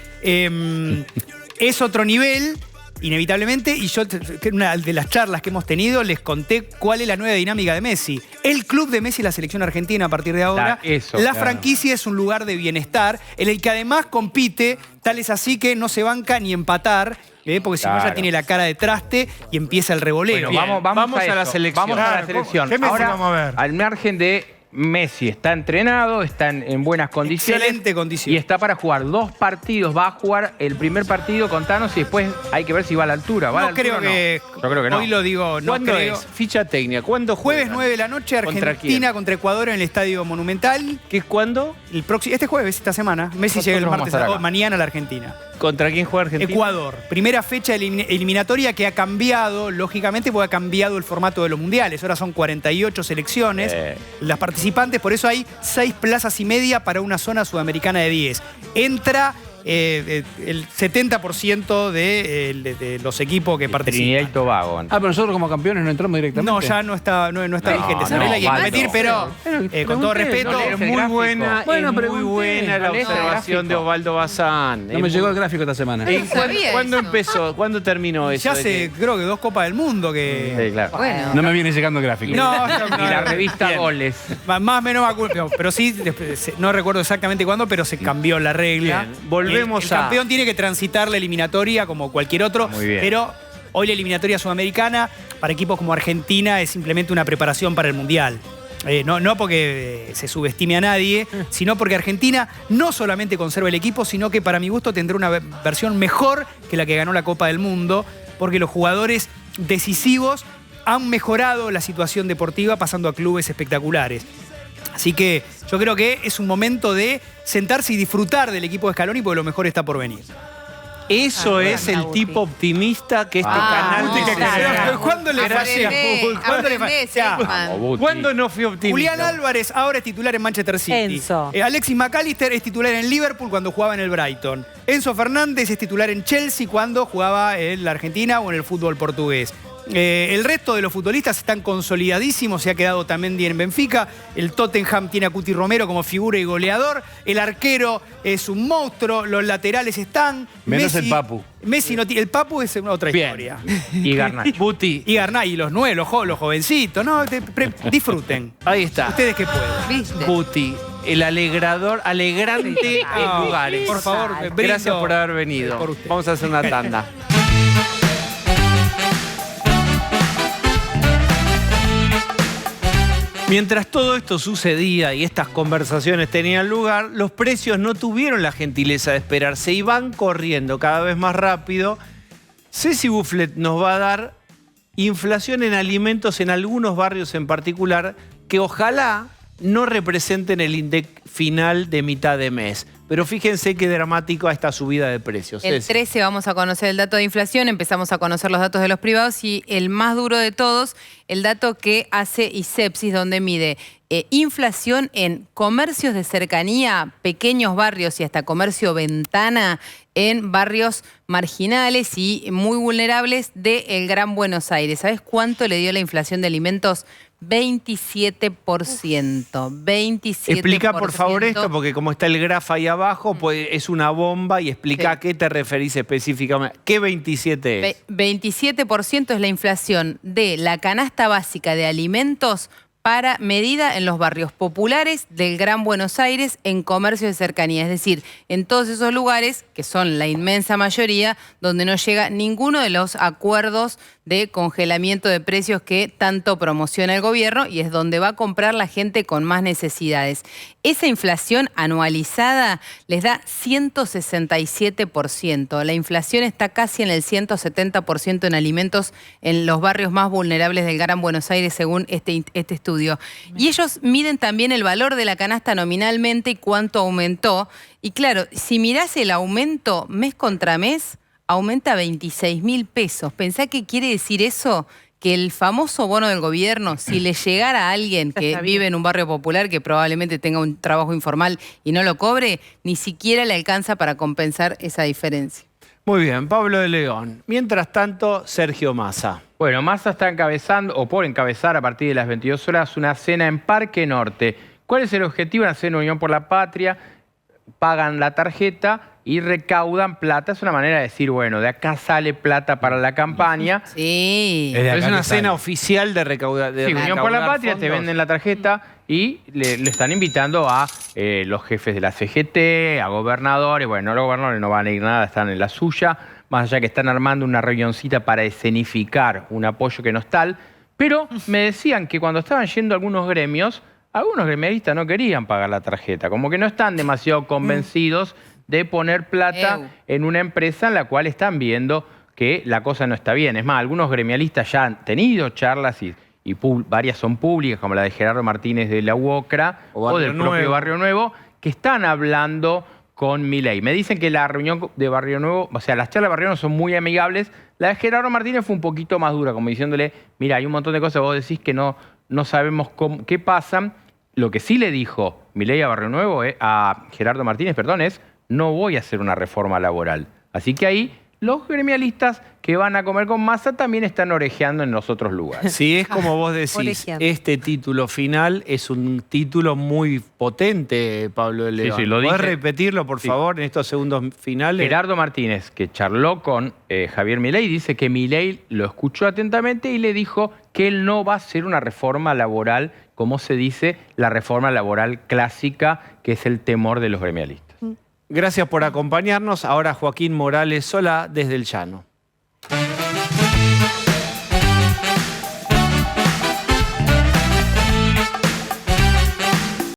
Es otro nivel, inevitablemente, y yo en una de las charlas que hemos tenido les conté cuál es la nueva dinámica de Messi. El club de Messi, la selección argentina a partir de ahora, la franquicia es un lugar de bienestar en el que además compite, tal es así que no se banca ni empatar, porque si no ya tiene la cara de traste y empieza el revoleo. Bueno, vamos a la selección. Vamos a la selección. ¿Qué Messi Ahora, vamos a ver? Al margen de Messi, está entrenado, está en buenas condiciones. Excelente condición. Y está para jugar 2 partidos. Va a jugar el primer partido, contanos, y después hay que ver si va a la altura. ¿Va a la altura creo o no? que... Yo creo que no. Hoy lo digo, no ¿Cuándo creo. es? Ficha técnica. ¿Cuándo Jueves juegan? 9 de la noche, Argentina contra Ecuador en el Estadio Monumental. ¿Qué es cuándo? Este jueves, esta semana. Messi llega el martes, mañana a la Argentina. ¿Contra quién juega Argentina? Ecuador. Primera fecha eliminatoria que ha cambiado, lógicamente, porque ha cambiado el formato de los mundiales. Ahora son 48 selecciones. Las participantes, por eso hay 6 plazas y media para una zona sudamericana de 10. Entra el 70% de los equipos que participan. Trinidad y Tobago. Pero nosotros como campeones no entramos directamente. No, ya no está vigente esa regla y hay que competir, pero con todo respeto. Es muy buena, muy buena la observación de Osvaldo Bazán. No me llegó el gráfico esta semana. ¿Cuándo empezó? ¿Cuándo terminó eso? Ya hace, creo que 2 Copas del Mundo que... Sí, claro. Bueno. No me viene llegando el gráfico. No, ni la revista Goles. Más o menos me acuerdo, pero sí, no recuerdo exactamente cuándo, pero se cambió la regla. Volvemos el campeón tiene que transitar la eliminatoria como cualquier otro, pero hoy la eliminatoria sudamericana para equipos como Argentina es simplemente una preparación para el Mundial. No porque se subestime a nadie, sino porque Argentina no solamente conserva el equipo, sino que para mi gusto tendrá una versión mejor que la que ganó la Copa del Mundo, porque los jugadores decisivos han mejorado la situación deportiva pasando a clubes espectaculares. Así que yo creo que es un momento de sentarse y disfrutar del equipo de Scaloni porque lo mejor está por venir. Eso es el tipo optimista que este canal no. ¿Cuándo le fallé? ¿Cuándo no fui optimista? Julián Álvarez ahora es titular en Manchester City. Alexis McAllister es titular en Liverpool cuando jugaba en el Brighton. Enzo Fernández es titular en Chelsea cuando jugaba en la Argentina o en el fútbol portugués. El resto de los futbolistas están consolidadísimos, se ha quedado también en Benfica. El Tottenham tiene a Cuti Romero como figura y goleador. El arquero es un monstruo, los laterales están. Menos el Papu. Messi no tiene. El Papu es otra historia. Y Garnacho. Buti. Y Garnacho, y los nuevos, los jovencitos. No, disfruten. Ahí está. Ustedes que pueden. Buti, el alegrante en lugares. Por favor, gracias por haber venido. Vamos a hacer una tanda. Mientras todo esto sucedía y estas conversaciones tenían lugar, los precios no tuvieron la gentileza de esperarse y van corriendo cada vez más rápido. Ceci Bufflet nos va a dar inflación en alimentos en algunos barrios en particular que ojalá no representen el INDEC final de mitad de mes. Pero fíjense qué dramático esta subida de precios. El 13 vamos a conocer el dato de inflación, empezamos a conocer los datos de los privados y el más duro de todos, el dato que hace ISEPSIS, donde mide inflación en comercios de cercanía, pequeños barrios y hasta comercio ventana en barrios marginales y muy vulnerables del Gran Buenos Aires. ¿Sabes cuánto le dio la inflación de alimentos? 27%. 27%. Explica por favor esto, porque como está el grafo ahí abajo, pues es una bomba y explica a qué te referís específicamente. ¿Qué 27 es? 27% es la inflación de la canasta básica de alimentos medida en los barrios populares del Gran Buenos Aires en comercio de cercanía. Es decir, en todos esos lugares, que son la inmensa mayoría, donde no llega ninguno de los acuerdos de congelamiento de precios que tanto promociona el gobierno y es donde va a comprar la gente con más necesidades. Esa inflación anualizada les da 167%. La inflación está casi en el 170% en alimentos en los barrios más vulnerables del Gran Buenos Aires, según este estudio. Y ellos miden también el valor de la canasta nominalmente y cuánto aumentó. Y claro, si mirás el aumento mes contra mes, aumenta 26.000 pesos. ¿Pensá qué quiere decir eso? Que el famoso bono del gobierno, si le llegara a alguien que vive en un barrio popular, que probablemente tenga un trabajo informal y no lo cobre, ni siquiera le alcanza para compensar esa diferencia. Muy bien, Pablo de León. Mientras tanto, Sergio Massa. Bueno, Massa está encabezando, o por encabezar a partir de las 22 horas, una cena en Parque Norte. ¿Cuál es el objetivo? Una cena Unión por la Patria, pagan la tarjeta y recaudan plata. Es una manera de decir, bueno, de acá sale plata para la campaña. Sí. Es una cena oficial de recaudar. Sí, Unión por la Patria, te venden la tarjeta y le están invitando a los jefes de la CGT, a gobernadores. Bueno, los gobernadores no van a ir nada, están en la suya. Más allá que están armando una reunioncita para escenificar un apoyo que no es tal. Pero me decían que cuando estaban yendo algunos gremios gremialistas no querían pagar la tarjeta. Como que no están demasiado convencidos de poner plata en una empresa en la cual están viendo que la cosa no está bien. Es más, algunos gremialistas ya han tenido charlas y varias son públicas, como la de Gerardo Martínez de la UOCRA o del propio Barrio Nuevo, que están hablando con Milei. Me dicen que la reunión de Barrio Nuevo, o sea, las charlas de Barrio Nuevo son muy amigables. La de Gerardo Martínez fue un poquito más dura, como diciéndole, mira, hay un montón de cosas que vos decís que no sabemos qué pasan. Lo que sí le dijo Milei a Barrio Nuevo, a Gerardo Martínez, perdón, es no voy a hacer una reforma laboral. Así que ahí los gremialistas que van a comer con Massa también están orejeando en los otros lugares. Si es como vos decís, este título final es un título muy potente, Pablo de León. Sí, lo ¿Podés dice, repetirlo, por favor, en estos segundos finales? Gerardo Martínez, que charló con Javier Milei, dice que Milei lo escuchó atentamente y le dijo que él no va a hacer una reforma laboral, como se dice, la reforma laboral clásica, que es el temor de los gremialistas. Gracias por acompañarnos. Ahora Joaquín Morales Solá desde el Llano.